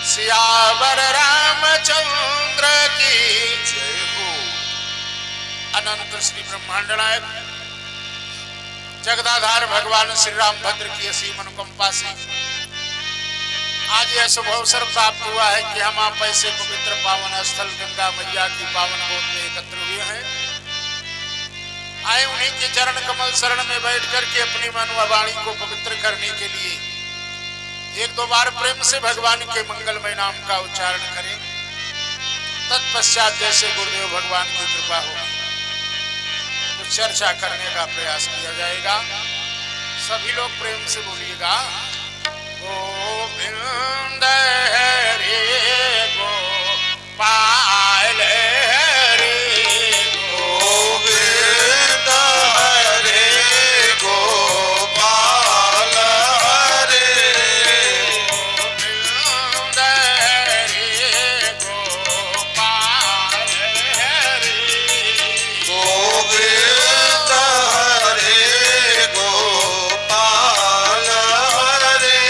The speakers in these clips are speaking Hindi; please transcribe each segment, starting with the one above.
सियावर रामचंद्र की जय हो। अनंत श्री ब्रह्मांड नायक जगदाधार भगवान श्री रामभद्र की असीम अनुकंपा से आज यह शुभ अवसर प्राप्त हुआ है कि हम आप ऐसे पवित्र पावन स्थल गंगा मैया की पावन गोद में एकत्र हुए हैं। आए उन्हीं के चरण कमल शरण में बैठ करके अपनी मन व वाणी को पवित्र करने के लिए एक दो बार प्रेम से भगवान के मंगलमय नाम का उच्चारण करें। तत्पश्चात जैसे गुरुदेव भगवान की कृपा होगी तो चर्चा करने का प्रयास किया जाएगा। सभी लोग प्रेम से बोलिएगा गोविंद हरे गोपाल हरे गोविंद हरे गोपाल हरे गोविंद हरे गोपाल हरे गोविंद हरे गोपाल हरे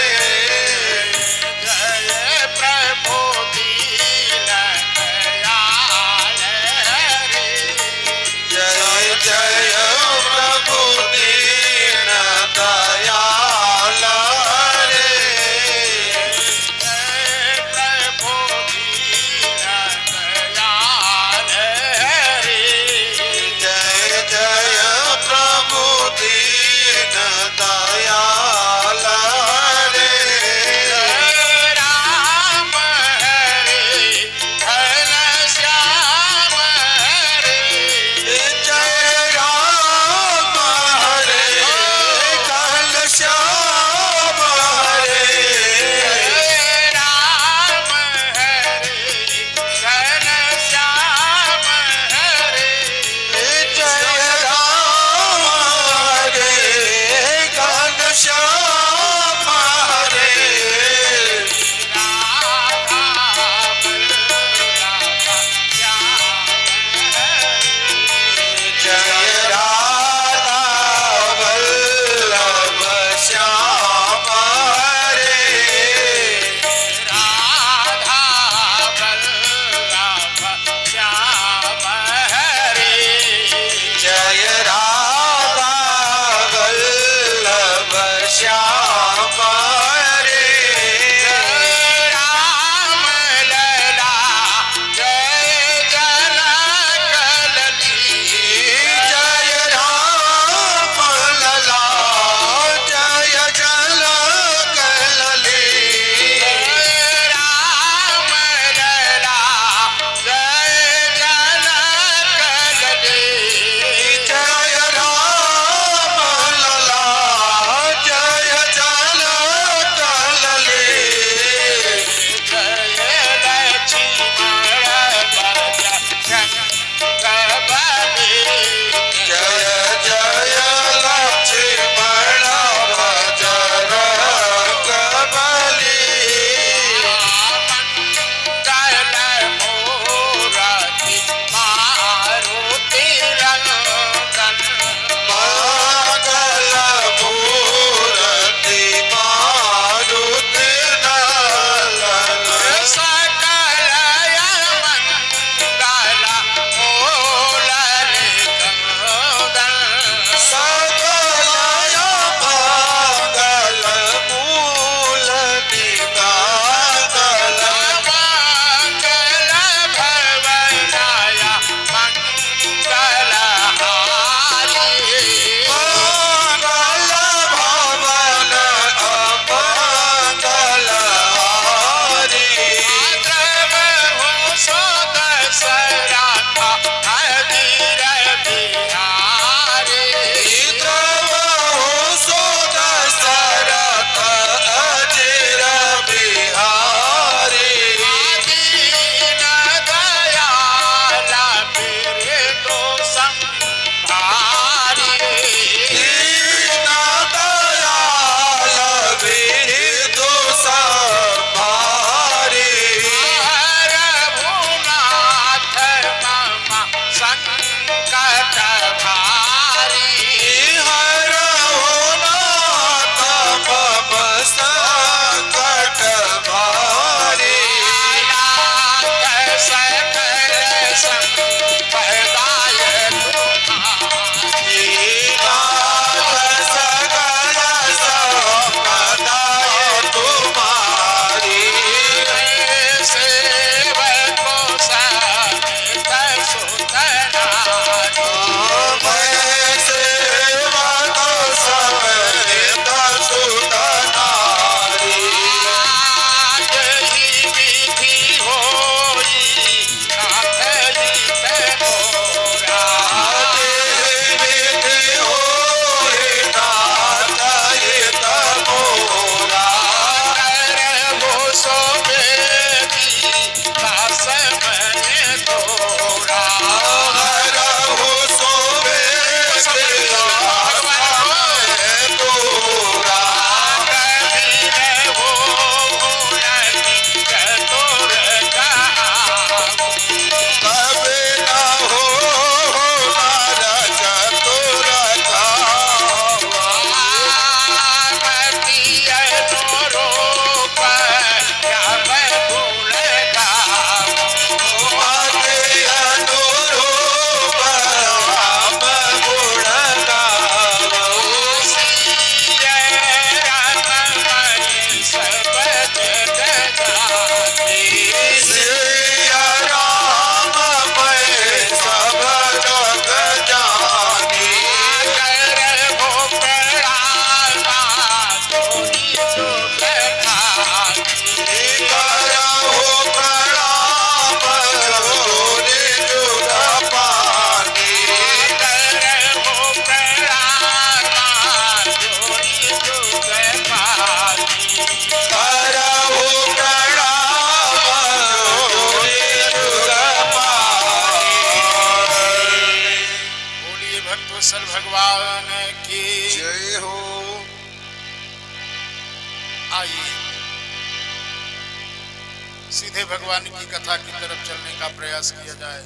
सीधे भगवान की कथा की तरफ चलने का प्रयास किया जाए।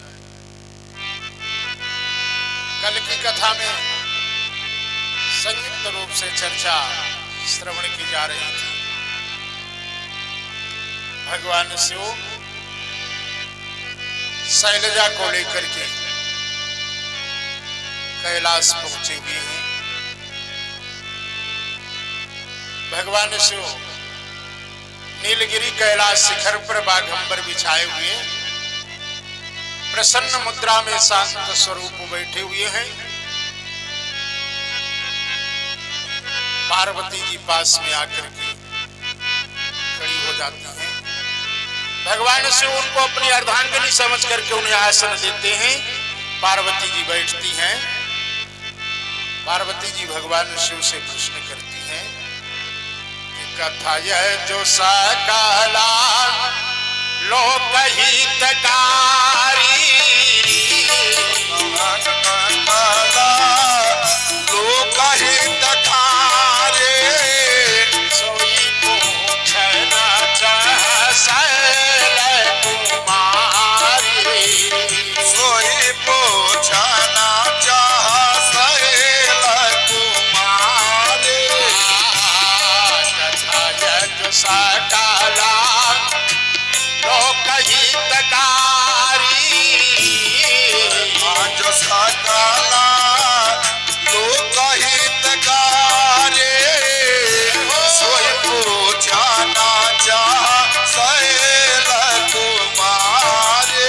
कल की कथा में संयुक्त रूप से चर्चा श्रवण की जा रही थी। भगवान शिव शैलजा को लेकर के कैलाश पहुंचे हुए हैं। भगवान शिव नीलगिरी कैलाश शिखर पर बाघंबर बिछाए हुए प्रसन्न मुद्रा में शांत स्वरूप बैठे हुए हैं। पार्वती जी पास में आकर के खड़ी हो जाती हैं। भगवान शिव उनको अपनी अर्धांगिनी समझ करके उन्हें आसन देते हैं। पार्वती जी बैठती हैं। पार्वती जी भगवान शिव से प्रश्न करती हैं कि कथा यह जो सकला लोकहितकारी सोई पूछना चाह शैल कुमारी सोई पूछना चाह शैल कुमारी कथा यह जो सकला जो सकला लोकहितकारी सोई पूछना चाह शैल कुमारी।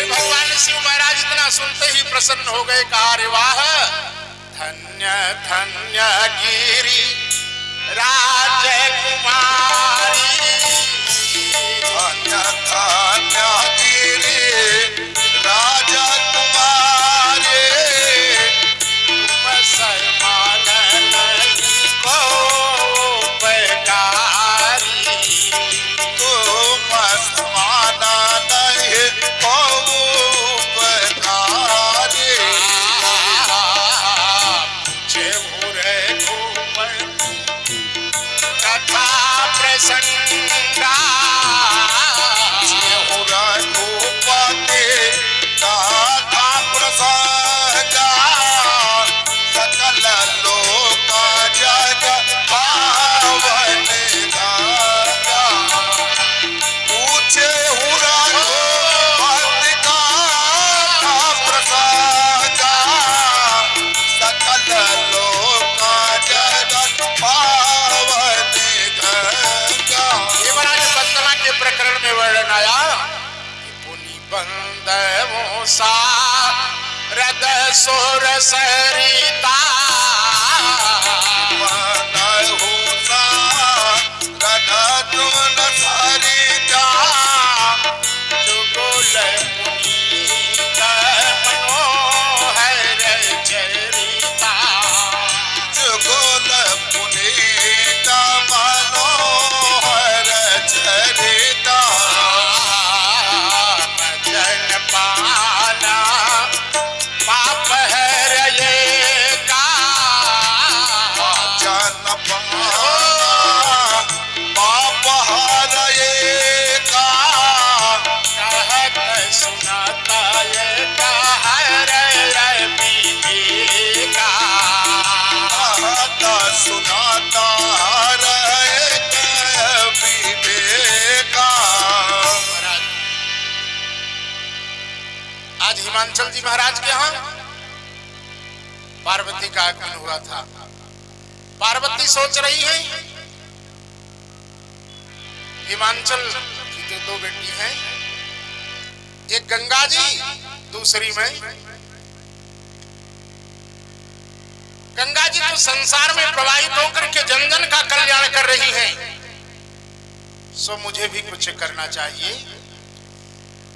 भगवान शिव महाराज इतना सुनते ही प्रसन्न हो गए। कहा रे वाह, धन्य धन्य गिरी राजकुमारी धन्य धन्य गिरी राजकुमारी तुम समान नहीं को उपकारी तुम समान नहीं को उपकारी। मुझे भूरे कथा प्रसंगा रघुपति कथा प्रसंगा सकल लोक जग पावन गंगा। पूछे रघुपति कथा प्रसंगा सकल लोक जग पावन गंगा। देवराज वंदना के प्रकरण में वर्णन आया कि पुनि बंदवों सा रद सुर सरिता जुगुल पुनीत मनोहर चरिता जुगुल पुनीत मनोहर चरिता जन पाना पाप हर ये का जन पाप हरये का कहत सुनाता ये कहर विवेका कहत सुनाता हरये विवेका। आज हिमांचल जी महाराज के यहाँ पार्वती का आगमन हुआ था। पार्वती सोच रही है हिमांचल की जो दो बेटी हैं, एक गंगा जी दूसरी में गंगा जी तो संसार में प्रवाहित होकर के जन जन का कल्याण कर रही हैं, सो मुझे भी कुछ करना चाहिए।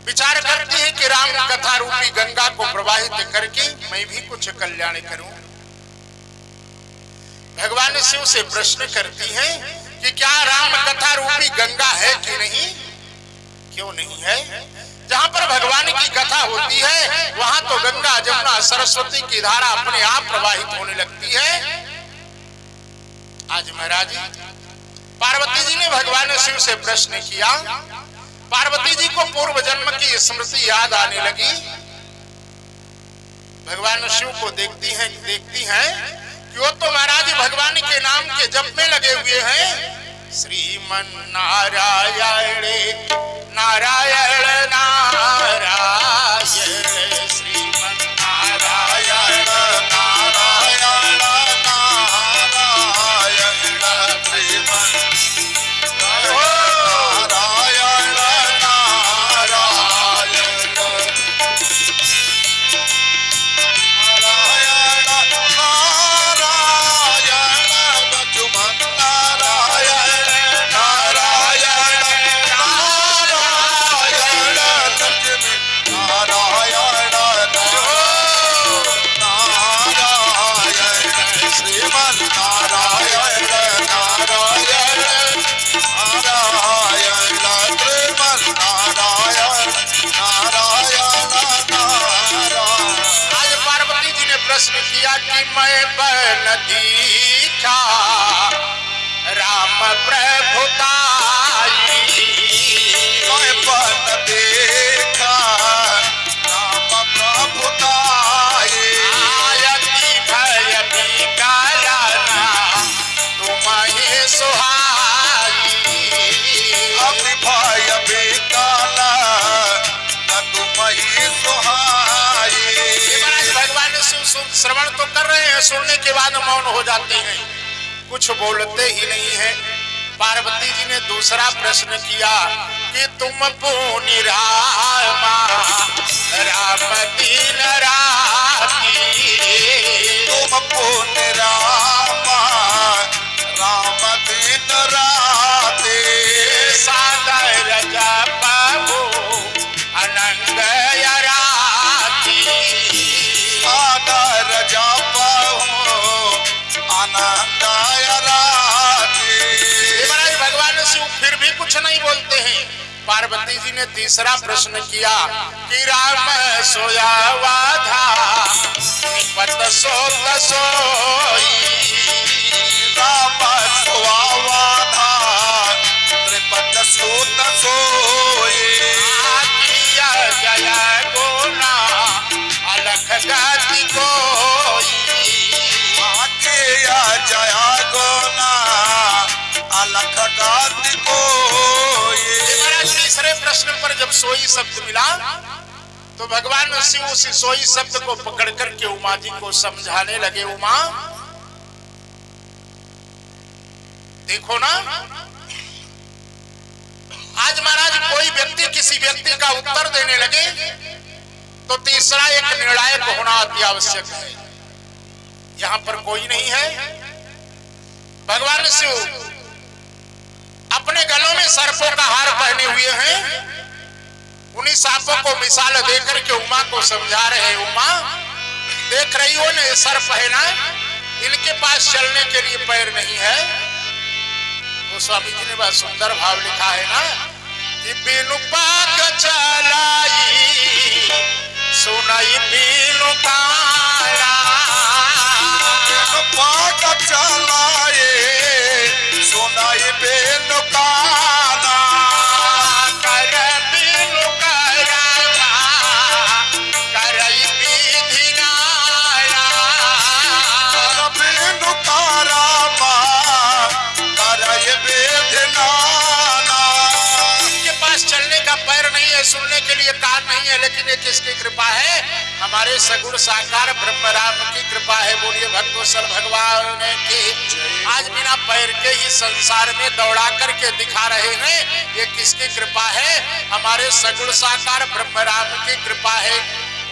विचार करती है कि राम कथा रूपी गंगा को प्रवाहित करके मैं भी कुछ कल्याण करूं। भगवान शिव से प्रश्न करती हैं कि क्या राम कथा रूपी गंगा है कि नहीं? क्यों नहीं है? जहां पर भगवान की कथा होती है वहां तो गंगा जमुना सरस्वती की धारा अपने आप प्रवाहित होने लगती है। आज महाराज पार्वती जी ने भगवान शिव से प्रश्न किया। पार्वती जी को पूर्व जन्म की स्मृति याद आने लगी। भगवान शिव को देखती हैं कि वो तो महाराज भगवान के नाम के जप में लगे हुए हैं। श्रीमन नारायण नारायण नारायण, श्रीमन नारायण नारायण नारायण, श्रीमन नारायण प्रश्न किया कि मैं बन दीखा राम प्रभुताई, मैं बन देखा राम प्रभुताई, आयति भय विकलना तुम ही सुहाई, अति भय विकल न तुम ही सुहाई। भगवान शिव श्रवण तो कर रहे हैं, सुनने के बाद मौन हो जाते हैं, कुछ बोलते ही नहीं है। पार्वती जी ने दूसरा प्रश्न किया कि तुम पुनि रामा राम दिन राती, तुम पुनि रामा राम दिन राते, सादर जपो अनंग राती, सादर जपो अनंग राते। भगवान शिव फिर भी कुछ नहीं बोलते हैं। पार्वती जी ने तीसरा प्रश्न किया कि राम सोया वाधा निपत सोत सोई, राम सोया वाधा निपत सोत सोई, किया जय गुना अलख गति कोई, किया जय गुना अलख गति कोई। तीसरे प्रश्न पर जब सोई शब्द मिला तो भगवान शिव उस सोई शब्द को पकड़ करके उमा जी को समझाने लगे। उमा देखो ना, आज महाराज कोई व्यक्ति किसी व्यक्ति का उत्तर देने लगे तो तीसरा एक निर्णायक होना अति आवश्यक है। यहां पर कोई नहीं है। भगवान शिव अपने गलों में सर्पों का हार पहने हुए हैं, उन्हीं सांपों को मिसाल देकर के उमा को समझा रहे हैं। उमा देख रही हो ने सर्प है ना, इनके पास चलने के लिए पैर नहीं है। वो स्वामी जी ने बहुत सुंदर भाव लिखा है ना कि बिनु पाक चलाई सुनाई बिनु काला, पाक चलाए सुनाई बिनु काला, कर बिनु करावा करई विधि नाला, कर बिनु कारामा करई विधि नाला। के पास चलने का पैर नहीं है, सुनने के लिए कान नहीं है, लेकिन ये किसकी कृपा है? हमारे सगुण साकार ब्रह्म राम की कृपा है। बोलिए भक्तवत्सल भगवान की। आज बिना पैर के ही संसार में दौड़ा करके दिखा रहे हैं, ये किसकी कृपा है? हमारे सगुण साकार ब्रह्म राम की कृपा है।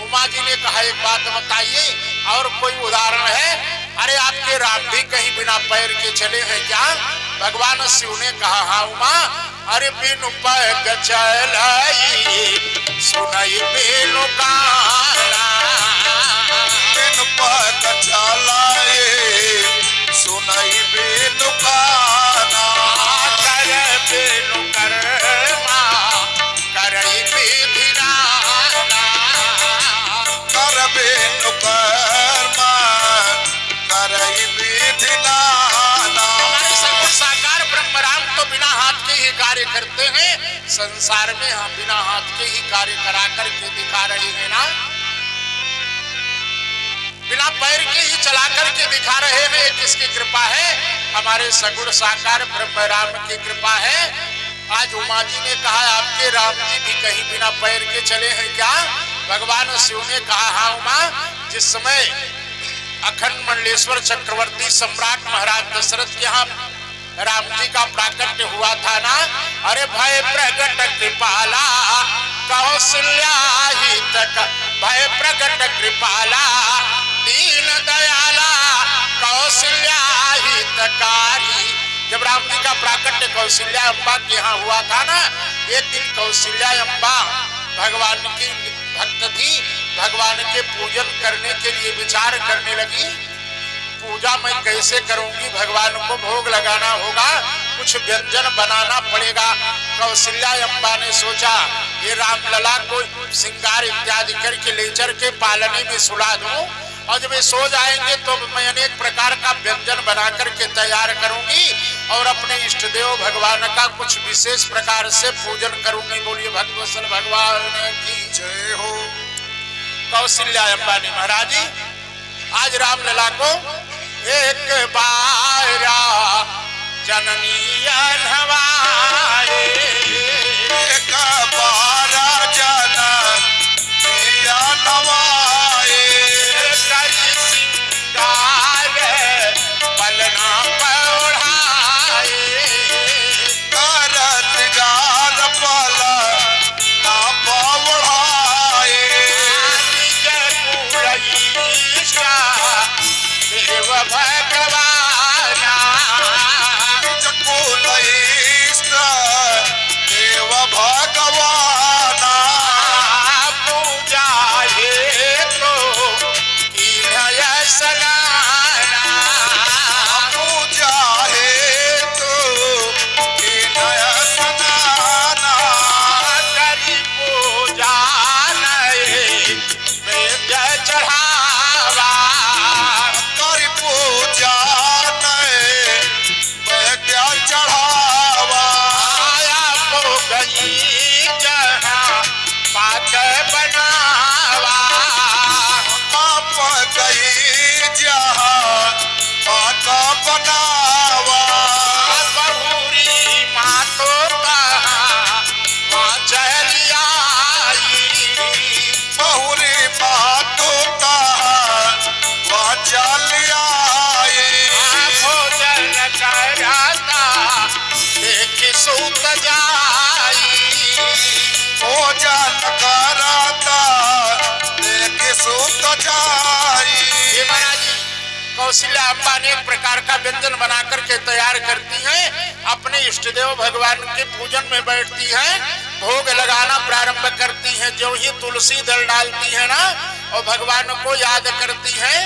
उमा जी ने कहा एक बात बताइए, और कोई उदाहरण है? अरे आपके राम भी कहीं बिना पैर के चले हैं क्या? भगवान शिव ने कहा हाँ उमा, अरे बिनु पैग चलाई सुनाई बिनु काला, बिनु पाक चलाए सुनाई बिनु काला, कर बिनु कर्मा करई विधि नाला, कर बिनु कर्मा करई विधि नाला। हमारे सगुण साकार ब्रह्म राम तो बिना हाथ के ही कार्य करते हैं, संसार में हम बिना हाथ के ही कार्य करा करके दिखा रहे हैं ना, बिना पैर के ही चला करके दिखा रहे हैं। किसकी कृपा है? हमारे सगुण साकार ब्रह्म राम की कृपा है। आज उमा जी ने कहा आपके राम जी भी कहीं बिना पैर के चले हैं क्या? भगवान शिव ने कहा हाँ उमा, जिस समय अखंड मंडलेश्वर चक्रवर्ती सम्राट महाराज दशरथ के यहाँ राम जी का प्राकट्य हुआ था ना, अरे भय प्रगट कृपाला कौशल्या ही तक, भय प्रगट कृपाला दीन दयाला कौशल्या ही तकारी। जब राम जी का प्राकट्य कौशल्या अम्बा के यहाँ हुआ था ना, एक दिन कौशल्या अम्बा भगवान की भक्त थी, भगवान के पूजन करने के लिए विचार करने लगी। पूजा मैं कैसे करूंगी, भगवान को भोग लगाना होगा, कुछ व्यंजन बनाना पड़ेगा। कौशल्या अम्बा ने सोचा ये रामलला को श्रृंगार इत्यादि करके ले चल के पालने में सुला दूं, और जब ये सो जाएंगे तो मैं अनेक प्रकार का व्यंजन बना करके तैयार करूंगी और अपने इष्ट देव भगवान का कुछ विशेष प्रकार से पूजन करूंगी। बोलिए भक्तवत्सल भगवान की जय हो। कौशल्या अम्बा ने महाराज जी आज रामलला को एक बारा जननी नवाए, एक बारा जननी नवाए, करी सिंगार पलना पौढ़ाए, कर सिंगार पलना पौढ़ाए, देव भगवाना, कुल इष्ट देव भगवाना, पूजा हे तो कीन्हय सनाना, पूजा हेतु कीन्हय सनाना, करी पूजा नये वेद चढ़ावा, कर पूजा नये वैद्य चढ़ावा, आया हो गई जहाँ पाक बनावा, आप गई जहाँ पाक बनावा, बहुरी माँ तो कहाँ वहाँ चली आई, बहुरी बातों का वहाँ चल आई, भोजन कराता देख सूत जाई, भोजन कराता देख सुत जाई। ये महाराज जी कौशल्या अम्बा ने एक प्रकार का व्यंजन बना करके तैयार करती हैं, अपने इष्ट देव भगवान के पूजन में बैठती हैं, भोग लगाना प्रारंभ करती हैं। जो ही तुलसी दल डालती है ना और भगवान को याद करती हैं,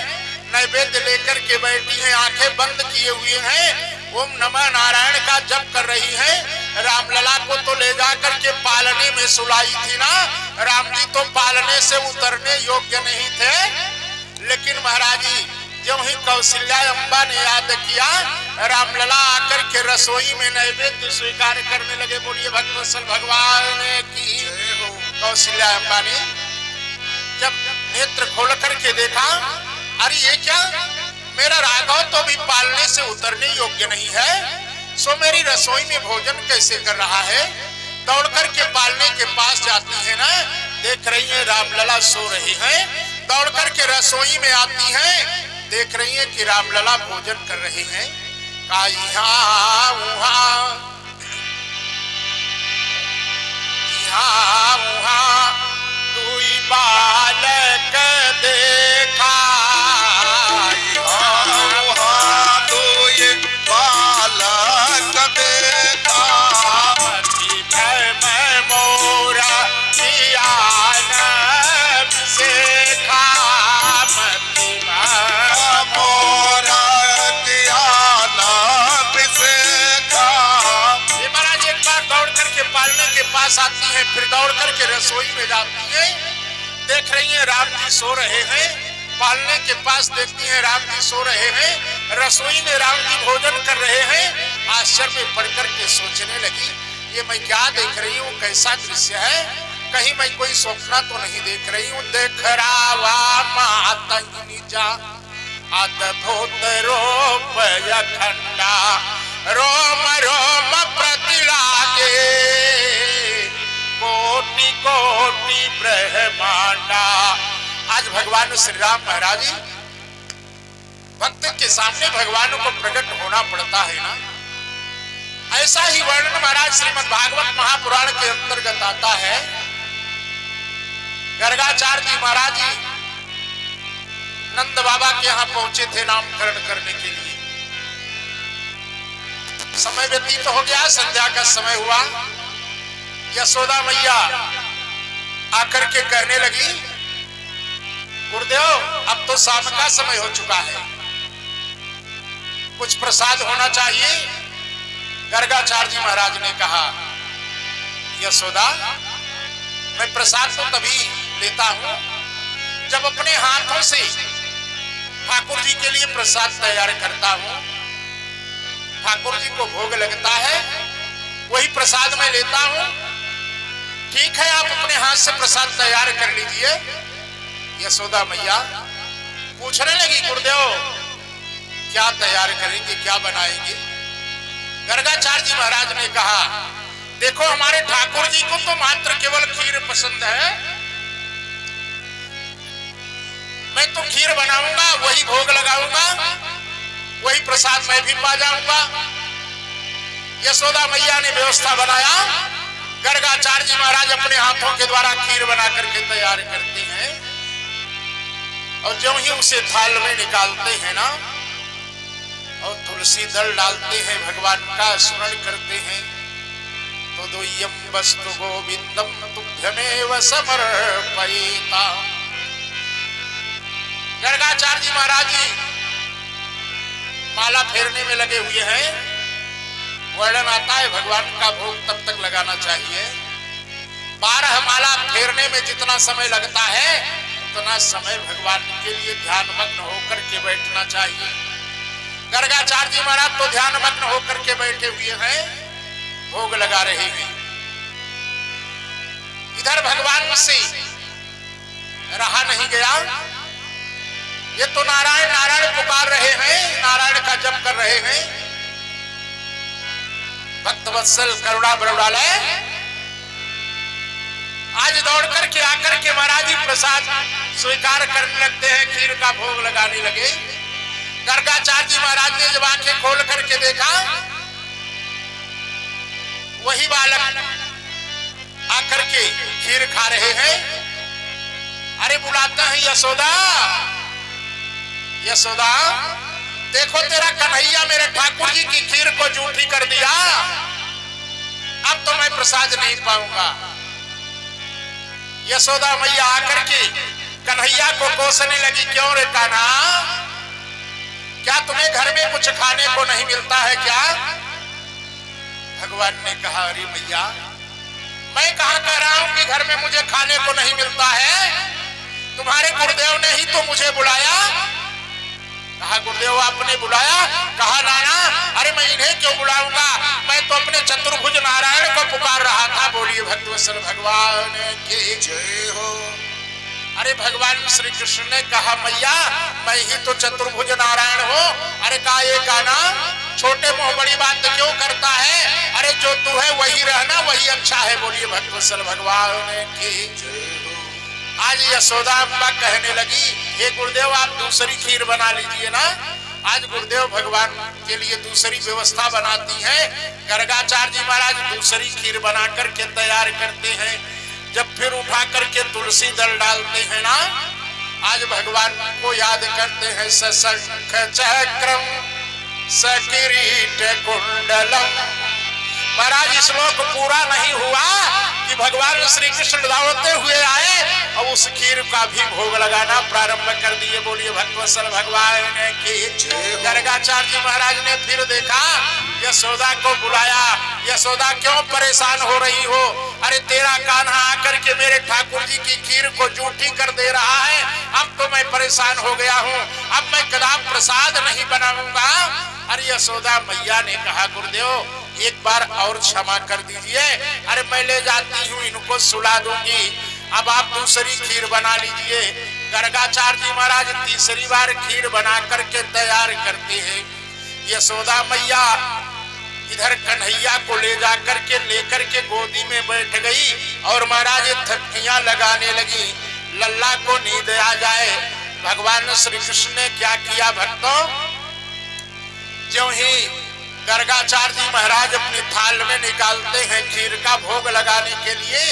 नैवेद्य लेकर के बैठी हैं, आंखें बंद किए हुए हैं, ओम नमः नारायण का जप कर रही हैं। रामलला को तो ले जाकर के पालने में सुलाई थी ना, राम जी तो पालने से उतरने योग्य नहीं थे। लेकिन महाराज जी जो ही कौशल्या अम्बा ने याद किया, रामलला आकर के रसोई में नैवेद्य स्वीकार करने लगे। बोलिए भक्तवत्सल भगवान की। कौशल्या अम्बा ने जब नेत्र खोल करके देखा, अरे ये क्या, मेरा राघव तो भी पालने से उतरने योग्य नहीं है, सो मेरी रसोई में भोजन कैसे कर रहा है। दौड़ करके पालने के पास जाती है ना, देख रही है रामलला सो रही हैं, दौड़ करके रसोई में आती हैं, देख रही है कि रामलला भोजन कर रही हैं। का यहाँ वहाँ दुई बालक देखा, बालक देखा, मति भय मोरा ज्ञान विशेखा, मति मोरा ज्ञान विशेखा। ये महाराज एक बार दौड़ करके पालने के पास आती है, फिर दौड़ करके रसोई में जाती है, देख रही है राम जी सो रहे हैं, पालने के पास देखती हैं राम जी सो रहे हैं, रसोई में राम जी भोजन कर रहे हैं। आश्चर्य में पढ़ करके सोचने लगी, ये मैं क्या देख रही हूँ, कैसा दृश्य है, कहीं मैं कोई स्वप्न तो नहीं देख रही हूँ। देख रावा माता निजा अद्भुत रूप अखंडा, रोम रोम प्रतिलागे कोटि कोटि ब्रह्मांडा। आज भगवान श्री राम महाराज जी भक्त के सामने भगवान को प्रकट होना पड़ता है ना। ऐसा ही वर्णन महाराज श्रीमद् भागवत महापुराण के अंतर्गत आता है। गर्गाचार्य जी महाराज जी नंद बाबा के यहाँ पहुंचे थे नामकरण करने के लिए। समय व्यतीत हो गया, संध्या का समय हुआ। यशोदा मैया आकर के कहने लगी, गुरुदेव अब तो शाम का समय हो चुका है, कुछ प्रसाद होना चाहिए। गर्गाचार्य जी महाराज ने कहा, यशोदा मैं प्रसाद तो तभी लेता हूं जब अपने हाथों से ठाकुर जी के लिए प्रसाद तैयार करता हूं। ठाकुर जी को भोग लगता है, वही प्रसाद मैं लेता हूं। ठीक है, आप अपने हाथ से प्रसाद तैयार कर लीजिए। यशोदा मैया पूछने लगी, गुरुदेव क्या तैयार करेंगे, क्या बनाएंगे? गर्गाचार्य जी महाराज ने कहा, देखो हमारे ठाकुर जी को तो मात्र केवल खीर पसंद है, मैं तो खीर बनाऊंगा, वही भोग लगाऊंगा, वही प्रसाद मैं भी पा जाऊंगा। यशोदा मैया ने व्यवस्था बनाया। गर्गाचार्य जी महाराज अपने हाथों के द्वारा खीर बना करके तैयार करते हैं, और जो ही उसे थाल में निकालते हैं ना, और तुलसी दल डालते हैं, भगवान का स्मरण करते हैं, तो द्वय्यम वस्तु गोविंदम तुभ्यमेव समर्पयेता। गर्गाचार्य जी महाराज जी माला फेरने में लगे हुए हैं। वर्णन आता है भगवान का भोग तब तक लगाना चाहिए, 12 माला फेरने में जितना समय लगता है उतना समय भगवान के लिए ध्यान मग्न होकर के बैठना चाहिए। गर्गाचार्य जी महाराज तो ध्यान मग्न होकर के बैठे हुए हैं, भोग लगा रहे हैं। इधर भगवान से रहा नहीं गया, ये तो नारायण नारायण पुकार रहे हैं, नारायण का जप कर रहे हैं। भक्त वत्सल करुणा बरुणालय आज दौड़ करके आकर के महाराज जी प्रसाद स्वीकार करने लगते हैं, खीर का भोग लगाने लगे। गर्गाचार्य जी महाराज ने जब आंखें खोल करके देखा, वही बालक आकर के खीर खा रहे हैं। अरे बुलाते हैं, यशोदा यशोदा देखो तेरा कन्हैया मेरे ठाकुर जी की खीर को जूठी कर दिया, अब तो मैं प्रसाद नहीं पाऊंगा। यशोदा मैया आकर के कन्हैया को कोसने लगी, क्यों रे कान्हा, क्या तुम्हें घर में कुछ खाने को नहीं मिलता है क्या? भगवान ने कहा, अरे मैया मैं कहां कह रहा हूं कि घर में मुझे खाने को नहीं मिलता है, तुम्हारे गुरुदेव ने ही तो मुझे बुलाया। कहा गुरुदेव आपने बुलाया? कहा नाना, अरे मैं इन्हें क्यों बुलाऊंगा, मैं तो अपने चतुर्भुज नारायण को पुकार रहा था। बोलिए भक्तवत्सल भगवान की जय हो। अरे भगवान श्री कृष्ण ने कहा, मैया मैं ही तो चतुर्भुज नारायण हूँ। अरे का ये काना छोटे मुंह बड़ी बात क्यों करता है, अरे जो तू है वही रहना, वही अच्छा है। बोलिए भक्तवत्सल भगवान की जय हो। आज यशोदा अम्बा कहने लगी, हे गुरुदेव आप दूसरी खीर बना लीजिए ना। आज गुरुदेव भगवान के लिए दूसरी व्यवस्था बनाती हैं। गर्गाचार्य जी महाराज दूसरी खीर बना करके तैयार करते हैं। जब फिर उठा करके तुलसी दल डालते हैं ना, आज भगवान को याद करते हैं। सशंख चक्रम सकिरीट कुंडलम। महाराज श्लोक पूरा नहीं हुआ कि भगवान श्री कृष्ण दौड़ते हुए आए और उस खीर का भी भोग लगाना प्रारंभ कर दिए। बोलिए भक्तवत्सल भगवान की जय। गर्गाचार्य जी महाराज ने फिर देखा, यशोदा को बुलाया। यशोदा क्यों परेशान हो रही हो, अरे तेरा कान्हा आकर के मेरे ठाकुर जी की खीर को जूठी कर दे रहा है, अब तो मैं परेशान हो गया हूँ, अब मैं कदाप प्रसाद नहीं बनाऊंगा। अरे यशोदा मैया ने कहा, गुरुदेव एक बार और क्षमा कर दीजिए, अरे मैं ले जाती हूँ, इनको सुला दूंगी, अब आप दूसरी खीर बना लीजिए। गर्गाचार्य जी महाराज तीसरी बार खीर बना करके तैयार करते हैं। यशोदा मैया इधर कन्हैया को ले जा करके लेकर के गोदी में बैठ गई और महाराज थपकियां लगाने लगी, लल्ला को नींद आ जाए। भगवान श्री कृष्ण ने क्या किया भक्तों, ज्यों ही गर्गाचार्य जी महाराज अपनी थाल में निकालते हैं खीर का भोग लगाने के लिए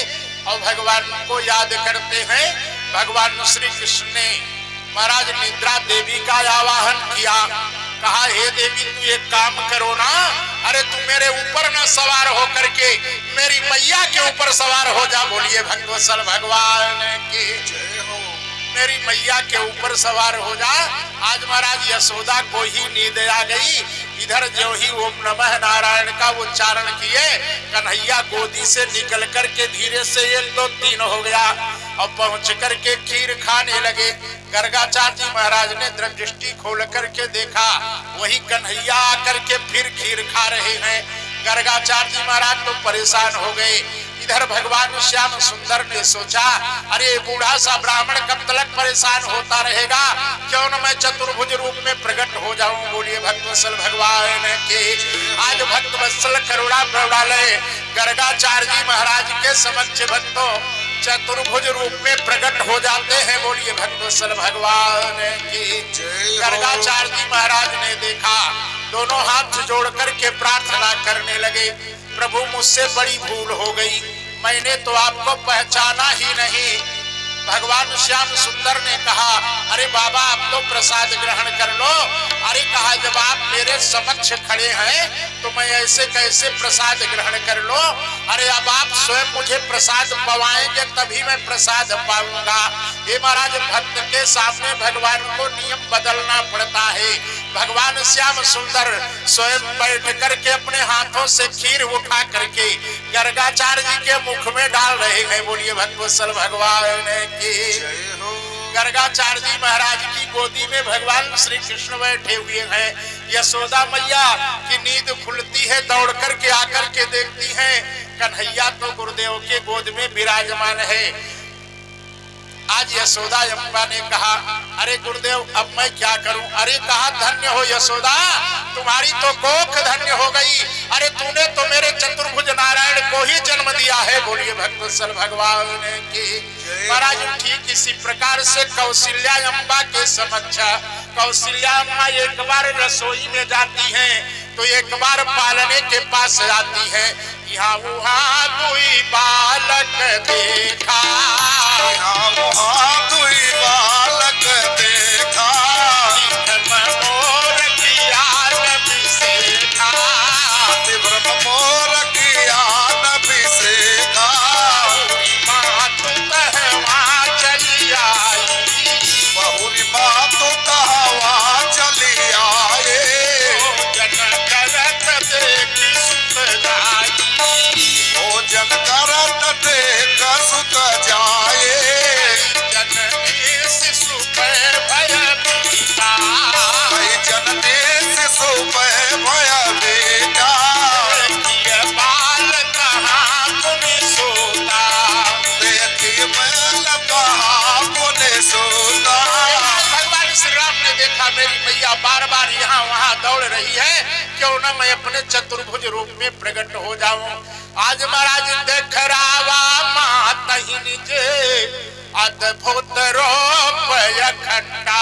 और भगवान को याद करते हैं, भगवान श्री कृष्ण ने महाराज निद्रा देवी का आवाहन किया, कहा हे देवी तू एक काम करो ना, अरे तू मेरे ऊपर ना सवार हो करके मेरी मैया के ऊपर सवार हो जा। बोलिए भगवत्सल भगवान की जय हो। मेरी मैया के ऊपर सवार हो जा। आज महाराज यशोदा को ही नींद आ गई। इधर जो ही ओम नमः नारायण का उच्चारण किए, कन्हैया गोदी से निकल करके धीरे से 1 2 3 हो गया और पहुंच करके खीर खाने लगे। गर्गाचार्य जी महाराज ने दृष्टि खोल करके देखा, वही कन्हैया आकर के फिर खीर खा रहे हैं। गर्गाचार्य जी महाराज तो परेशान हो गए। इधर भगवान श्याम सुंदर ने सोचा, अरे बूढ़ा सा ब्राह्मण कब तक परेशान होता रहेगा, क्यों न मैं चतुर्भुज रूप में प्रकट हो जाऊं। बोलिए भक्तवत्सल भगवान के। आज भक्तवत्सल करुणा प्रवणालय गर्गाचार्य जी महाराज के समक्ष भक्तों चतुर्भुज रूप में प्रकट हो जाते हैं। बोलिए भक्तवत्सल भगवान की। गर्गाचार्य जी महाराज ने देखा, दोनों हाथ जोड़ करके प्रार्थना करने लगे, प्रभु मुझसे बड़ी भूल हो गई, मैंने तो आपको पहचाना ही नहीं। भगवान श्याम सुंदर ने कहा, अरे बाबा आप तो प्रसाद ग्रहण कर लो। अरे कहा जब आप मेरे समक्ष खड़े हैं तो मैं ऐसे कैसे प्रसाद ग्रहण कर लो। अरे अब आप स्वयं मुझे प्रसाद पवाएंगे तभी मैं प्रसाद पाऊंगा। हे महाराज भक्त के सामने भगवान को नियम बदलना पड़ता है। भगवान श्याम सुंदर स्वयं बैठ करके अपने हाथों से खीर उठा करके गर्गाचार्य जी के मुख में डाल रहे हैं। बोलिए भक्तवत्सल भगवान की। गर्गाचार्य जी महाराज की गोदी में भगवान श्री कृष्ण बैठे हुए हैं। यशोदा मैया की नींद खुलती है, दौड़ करके आकर के देखती हैं कन्हैया तो गुरुदेव के गोद में विराजमान है। आज यशोदा अम्बा ने कहा, अरे गुरुदेव अब मैं क्या करूं। अरे कहा धन्य हो यशोदा, तुम्हारी तो कोख धन्य हो गई। अरे तूने तो मेरे चतुर्भुज नारायण को ही जन्म दिया है। बोलिए भक्तवत्सल भगवान की। महाराज ठीक इसी प्रकार से कौशल्या अम्बा के समक्ष कौशल्या अम्मा एक बार रसोई में जाती हैं तो एक बार पालने के पास जाती है। यहाँ वहाँ दुई बालक देखा, यहाँ वहाँ दुई बालक देखा, मोर किया नबी सेखा, मोर किया नबी सेखा, माँ तू कहवा चली आई, बहुरी माँ तू कहवा चली आए, जन करत देखी सुत जाई, भोजन करत देख सुत जाए, जननी शिशु पर भयभीता, जननी शिशु पे भय बेटा, देखिए बाल कहाँ पुनि सोता, देखी मैल कहाँ पुनि सोता। भगवान श्री राम ने देखा मेरी मैया बार बार यहाँ वहाँ दौड़ रही है, क्यों न मैं अपने चतुर्भुज रूप में प्रकट हो जाऊं। आज महाराज देख रावा माता ही निजे अद्भुत रूप अखंडा,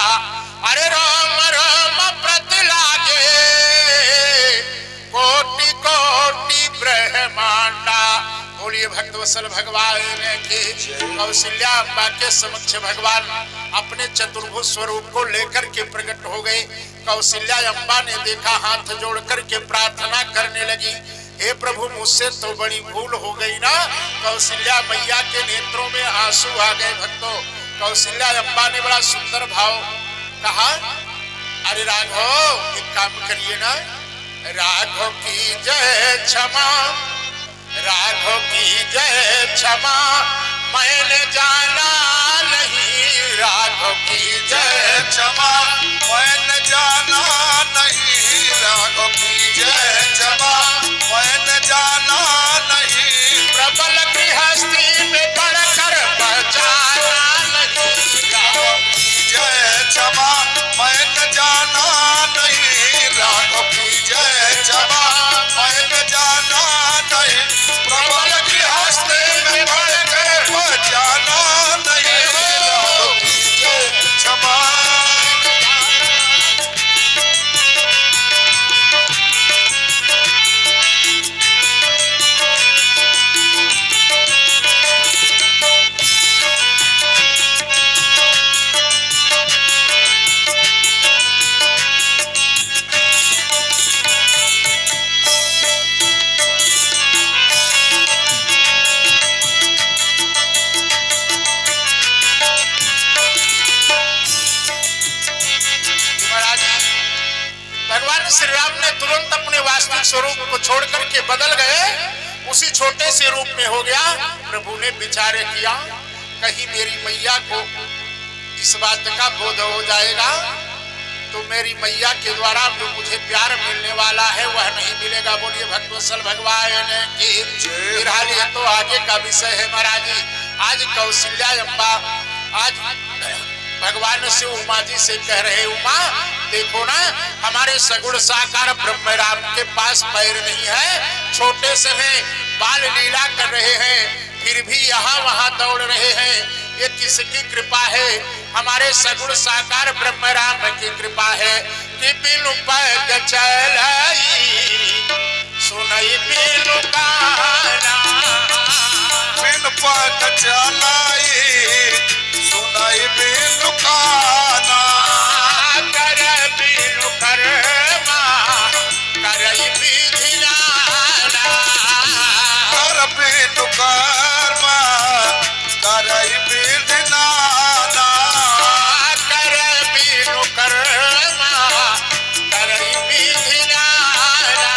अरे राम राम प्रति लागे कोटि कोटि ब्रह्मांडा। बोलिए भक्तवत्सल भगवान के। कौशल्या अम्बा के समक्ष भगवान अपने चतुर्भुज स्वरूप को लेकर के प्रकट हो गए। कौशल्या अम्बा ने देखा, हाथ जोड़ करके प्रार्थना करने लगी, हे प्रभु मुझसे तो बड़ी भूल हो गई ना। कौशल्या मैया के नेत्रों में आंसू आ गए। भक्तों कौशल्या अम्बा ने बड़ा सुंदर भाव कहा, अरे राघव एक काम करिए ना, राघव की जय क्षमा, राघव की जय क्षमा, मैंने जाना नहीं, राघव की जय क्षमा मैंने जाना नहीं, राघव की जय क्षमा मैंने प्रबल गृहस्थी में बढ़कर बचाना नहीं। जय क्षमा मैं न जाना नहीं, राघव की जय क्षमा मैं न जाना नहीं, प्रबल गृहस्थी में बढ़कर बचाना नहीं, राघव की जय क्षमा। भगवान श्री राम ने तुरंत अपने वास्तविक स्वरूप को छोड़ करके बदल गए, उसी छोटे से रूप में हो गया। प्रभु ने विचार किया कहीं मेरी मैया को इस बात का बोध हो जाएगा तो मेरी मैया के द्वारा जो मुझे प्यार मिलने वाला है वह नहीं मिलेगा। बोलिए भक्तवत्सल भगवान की फिलहाल ये तो आगे का विषय है महाराज जी। आज कौशल्या अम्बा आज भगवान से उमा जी से कह रहे, उमा देखो ना हमारे सगुण साकार ब्रह्म राम के पास पैर नहीं है, छोटे से हैं, बाल लीला कर रहे हैं, फिर भी यहाँ वहाँ दौड़ रहे हैं, ये किसकी कृपा है? हमारे सगुण साकार ब्रह्म राम की कृपा है कि बिनु पग चलाई सुनई बिनु गाना, बिनु पग चलाई सुनाई बिनु गाना, कर बिनु कर्मा करई विधि नाना, कर बिनु कर्मा करई विधि नाना, कर बिनु कर्मा करई विधि नाना,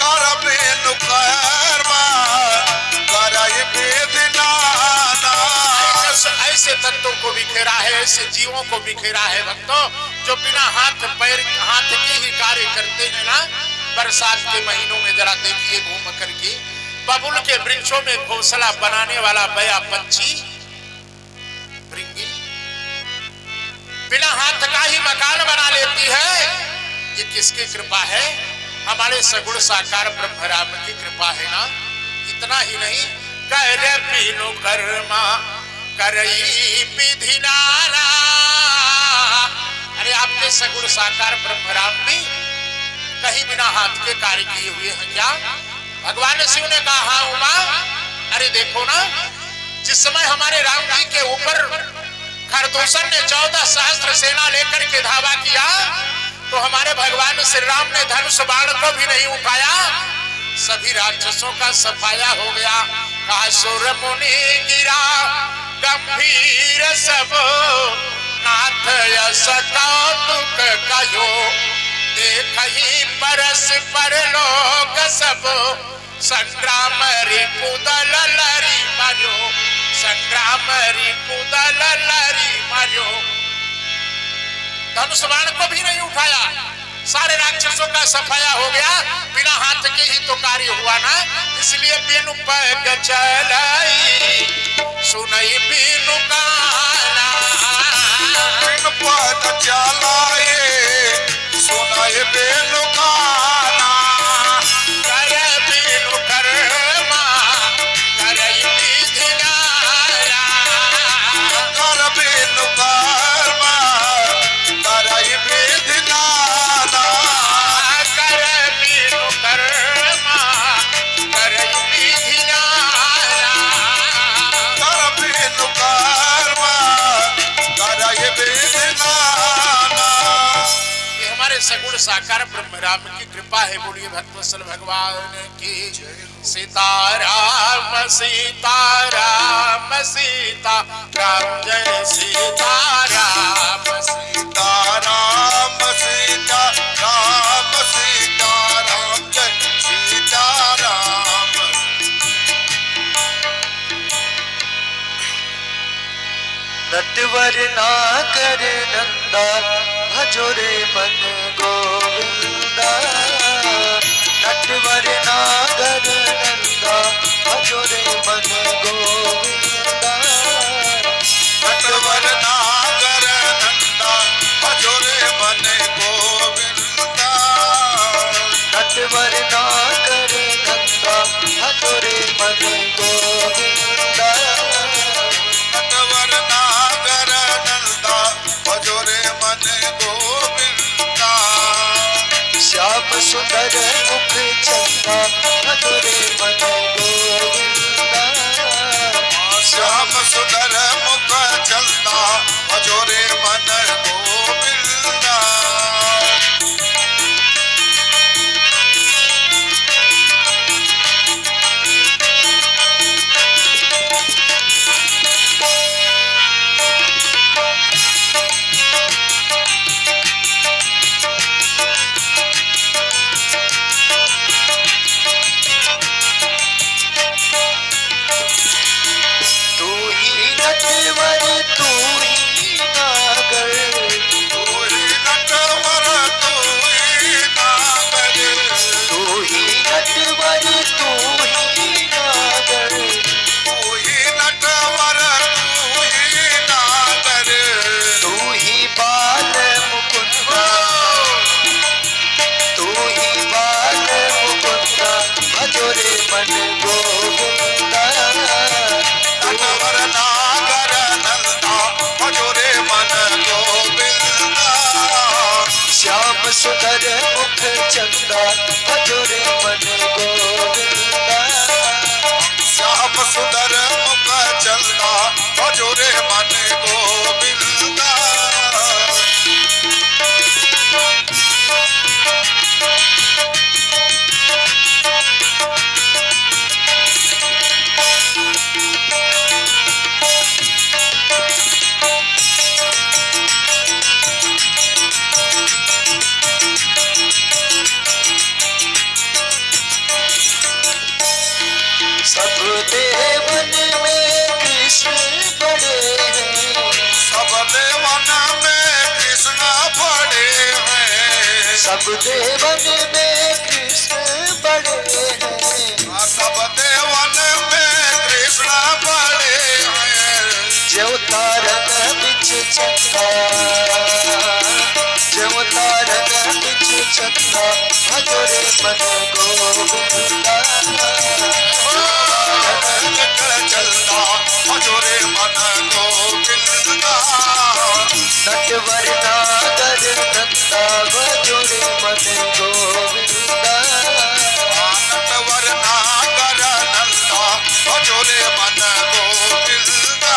कर बिनु कर्मा करई विधि नाना। ऐसे तत्वों को बिखेरा है, ऐसे जीवों को बिखेरा है भक्तों, जो बिना हाथ पैर हाथ के ही कार्य करते हैं ना। बरसात के महीनों में जरा देखिए घूम करके बबुल के वृक्षों में घोंसला बनाने वाला बया पंछी भृंगी बिना हाथ का ही मकान बना लेती है। ये किसकी कृपा है? हमारे सगुण साकार ब्रह्म राम की कृपा है ना। इतना ही नहीं, कर बिनु कर्मा करई विधि नाना। अरे आपके सगुण साकार ब्रह्म राम भी कहीं बिना हाथ के कार्य किए हुए हैं क्या? भगवान शिव ने कहा हाँ उमा, अरे देखो ना जिस समय हमारे राम जी के ऊपर खरदूषण ने 14 सहस्त्र सेना लेकर के धावा किया तो हमारे भगवान श्री राम ने धनुष बाण को भी नहीं उठाया, सभी राक्षसों का सफाया हो गया। कहा सुर मुनि गिरा गंभीर सब नाथ यस कौतुक कयो, देखहि परस पर लोग सब संग्राम रिपुदल लरी मार्यो, संग्राम रिपुदल लरी मार्यो। धनुष बाण को भी नहीं उठाया, सारे राक्षसों का सफाया हो गया, बिना हाथ के ही तो कार्य हुआ ना। इसलिए बिनु पग चलाई सुनई बिनु गाना, बिनु पग चलाए सुनाई बिनु गाना, कर बिनु कर्मा करई विधि नाना, कर बिनु कर्मा करई विधि नाना, कर बिनु कर्मा करई विधि नाना, कर बिनु कर्मा करई विधि नाना। ये हमारे सगुण साकार ब्रह्म राम की कृपा है। बोलिए भक्तवत्सल भगवान की सीताराम सीताराम सीताराम जय सीताराम सीताराम सीताराम सीताराम जय सीताराम। नटवर नागर नंदा भजो रे मन गोविंदा, नटवर नागर नंदा चंदा भजो रे मन गोविंदा। नटवर नागर नंदा भजो रे मन गोविंदा। नटवर नागर नंदा भजो रे मन गोविंदा। नटवर नागर नंदा भजो रे मन गोविंदा। श्याम सुंदर मुख चंदा भजो रे मन गोविंदा। श्याम सुंदर मुख चंदा भजो रे मन गोविंदा। तू ही नटवर तू ही नागर। तू ही नटवर तू ही नागर। तू ही नटवर तू ही नागर। तू ही नटवर तू ही नागर। तू ही बाल मुकुंदा। तू ही बाल मुकुंदा भजो रे मन गोविंदा। नटवर नागर नंदा भजो रे मन गोविंदा। श्याम सुंदर मुख चंदा भजो रे मन गोविंदा। श्याम सुंदर मुख चंदा भजो रे मन गोविंदा। सब देवन में कृष्ण बड़े हैं। सब देवन में कृष्ण बड़े हैं। सब देवन में कृष्ण बड़े हैं। सब देवन में कृष्ण बड़े हैं। जो तारन बिच चंदा। जो तारन बिच चंदा भजो रे मन गोविंदा। चंदा भजो रे मन गोविंदा। नटवर नागर नंदा भजो रे मन गोविंदा। नटवर नागर नंदा भजो रे मन गोविंदा।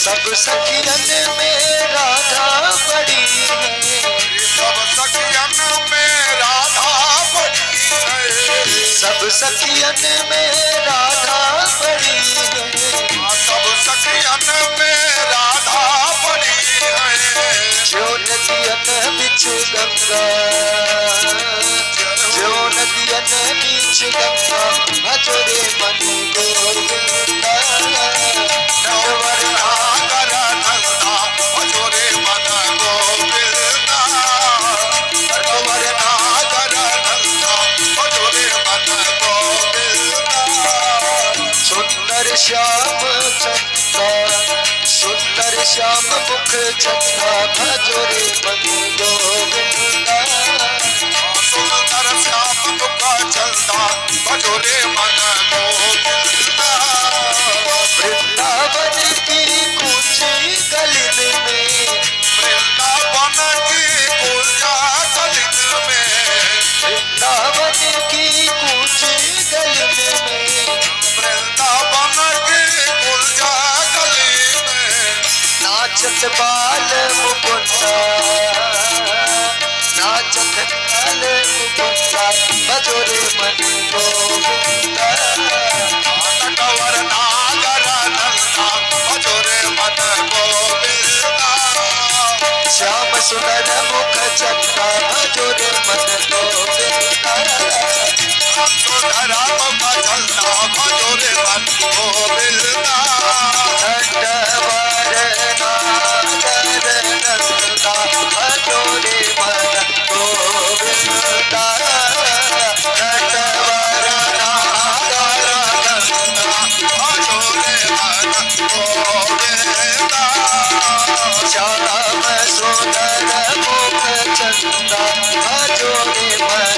सब सखियन में राधा बड़ी है। सब सखियन में राधा बड़ी है। सब सखियन में राधा बड़ी है। सब सखियन में राधा बड़ी है। जो नदियन बिच गंगा। जो नदियन बिच गंगा भजो रे मन गोविंदा। नटवर नागर नंदा भजो रे मन गोविंदा। नटवर नागर नंदा भजो रे मन गोविंदा। सुंदर श्याम चंदा। सुंदर श्याम मुख चंदा भजो रे मन गोविंदा। सुंदर श्याम मुख चंदा भजो रे मन गोविंदा। वृंदावन की कुंज गलिन में। वृंदावन की कुंजा गलिन में। वृंदावन की कुंज गलिन में। वृंदावन की कुंजा गलिन में। नाचत बाल मुकुंदा। नाचत लाल मुकुंदा भजो रे मन गोविंदा नटवर नागर नंदा भजो रे मन गोविंदा श्याम सुंदर मुख चंदा भजो रे मन गोविंदा सुंदर मुख चंदा भजो रे मन गोविंदा नटवर नागर नंदा भजो रे मन गोविंदा नटवर नागर भजो रे मन गोविंदा श्याम सुंदर मुख चंदा भजो रे मन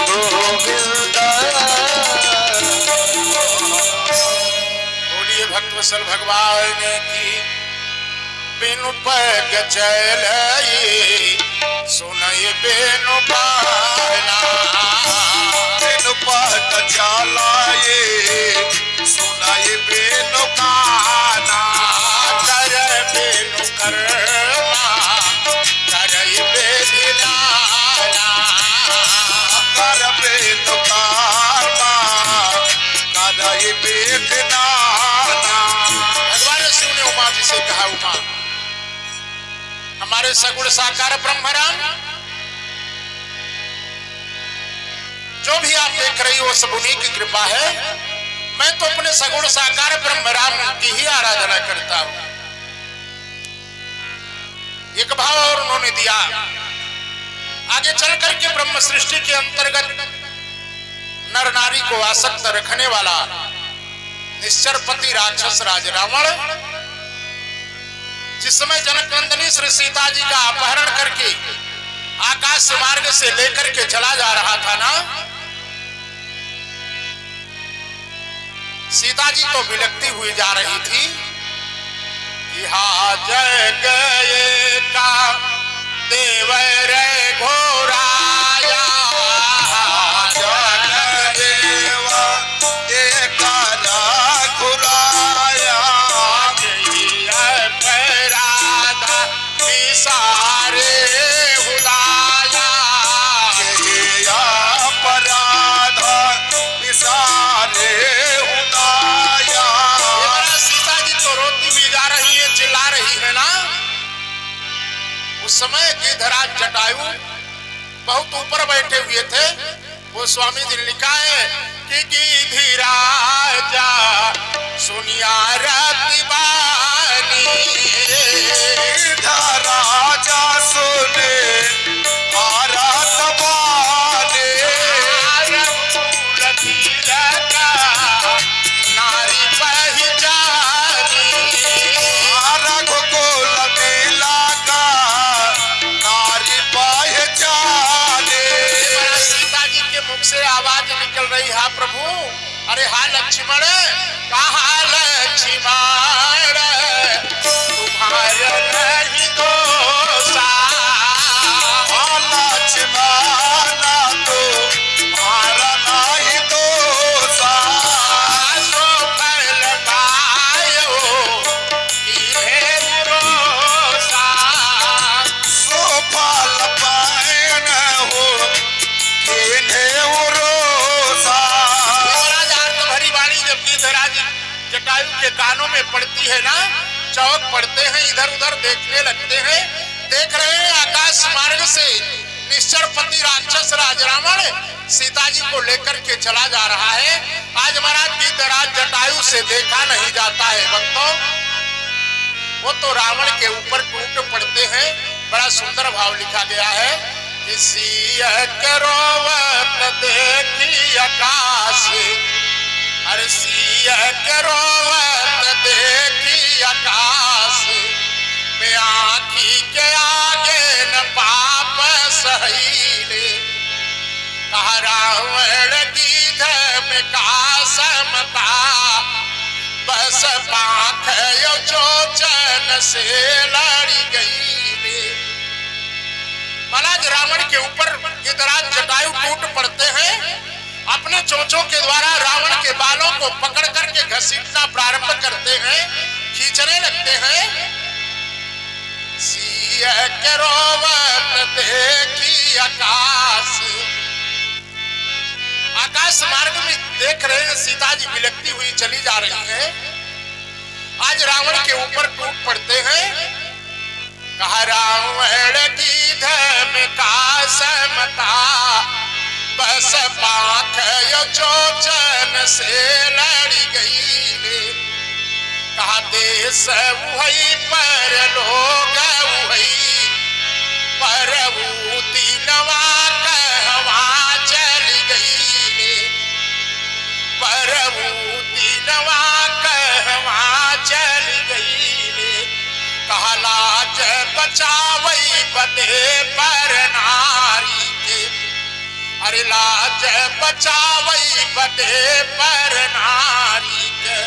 गोविंदा बोलिए भक्तवत्सल भगवान की बिनु पैग चल सुनय बेनु पाना बिनु पग चलाए सुनाए बेनु काना कर बेनु कर्मा करय बेदिलाना कर बेनु कारमा कराए बेदनाना भगवान शिव ने उमा जी से कहा, उमा हमारे सगुण साकार ब्रह्मराम जो भी आप देख रही हो सब उन्हीं की कृपा है। मैं तो अपने सगुण साकार ब्रह्मराम की ही आराधना करता हूं। एक भाव और उन्होंने दिया। आगे चल करके ब्रह्म सृष्टि के अंतर्गत नर नारी को आसक्त रखने वाला निश्चरपति राक्षस राज रावण जिस समय जनक नंदिनी श्री सीता जी का अपहरण करके आकाश मार्ग से लेकर के चला जा रहा था ना, सीता जी तो बिलखती हुई जा रही थी कि हा जय गए का देवर घोराया देवा एकारा खुराया राधा विसारे हुदाया अपराधा विसारे उदाया सीता जी तो रोती भी जा रही है, चिल्ला रही है ना। उस समय गिधराज जटायु बहुत ऊपर बैठे हुए थे। वो स्वामी जी ने लिखा है कि गिधिराजा सुनिया रतिबानी राजा सुने मारा तबाने नारी पहचानी रघुकुल मिला का नारी पहचाने सीता जी के मुख से आवाज निकल रही है, प्रभु अरे हा लक्ष्मण कहा लक्ष्मण तुम्हारे नहीं दोषा लक्ष्मणा तो मारा नहीं दोषा सो फल पायो इन्हें रोषा सोफल पायन हो केने उरोसा भरी वाणी जब गिधराज जटायु के कानों में पड़ती है ना, चौक पड़ते हैं, इधर उधर देखने लगते हैं। देख रहे हैं आकाश मार्ग से निश्चरपति राक्षस राज रावण सीता जी को लेकर के चला जा रहा है। आज महाराज गिधराज जटायु से देखा नहीं जाता है भक्तों। वो तो रावण के ऊपर टूट पड़ते हैं। बड़ा सुंदर भाव लिखा गया है, किसी रोवत देखी आकाश हर सिया रोवत देखी आकाश में आँखी के आगे न पाप सहीले कहा रावण गीध में कासमता बस पाख यो चोचन से लड़ी गई। महाराज रावण के ऊपर गिधराज जटायु टूट पड़ते हैं। अपने चोंचों के द्वारा रावण के बालों को पकड़ करके घसीटना प्रारंभ करते हैं, खींचने लगते हैं। सिया के रोवत देखी आकाश। आकाश मार्ग में देख रहे हैं सीता जी बिलखती हुई चली जा रही हैं। आज रावण के ऊपर टूट पड़ते हैं। कहा रावण की धम का समता बस पाख यो चोचन से लड़ी गई ले। कहा देश वही पर लोग वही परभूति नवा कहवा चली गई ले। परभूति नवा कहवा चली गई ले। कहा लाज बचावई बदे पर नारी के। अरे लाज बचावई बदे पर नारी के।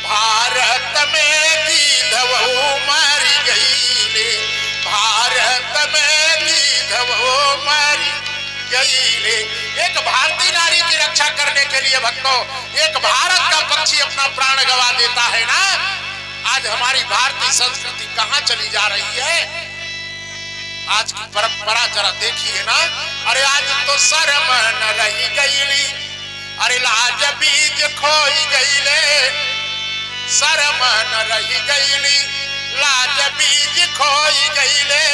भारत में गीधवो मर गई ले। भारत में गीधवो मर गई ले। एक भारतीय नारी की रक्षा करने के लिए भक्तों एक भारत का पक्षी अपना प्राण गवा देता है ना। आज हमारी भारतीय संस्कृति कहां चली जा रही है। आज की परंपरा जरा देखिए ना। अरे आज तो शर्म न रही गईली। अरे लाज बीज खोई गईले। शर्म न रही गईली लाज बीज खोई गईले।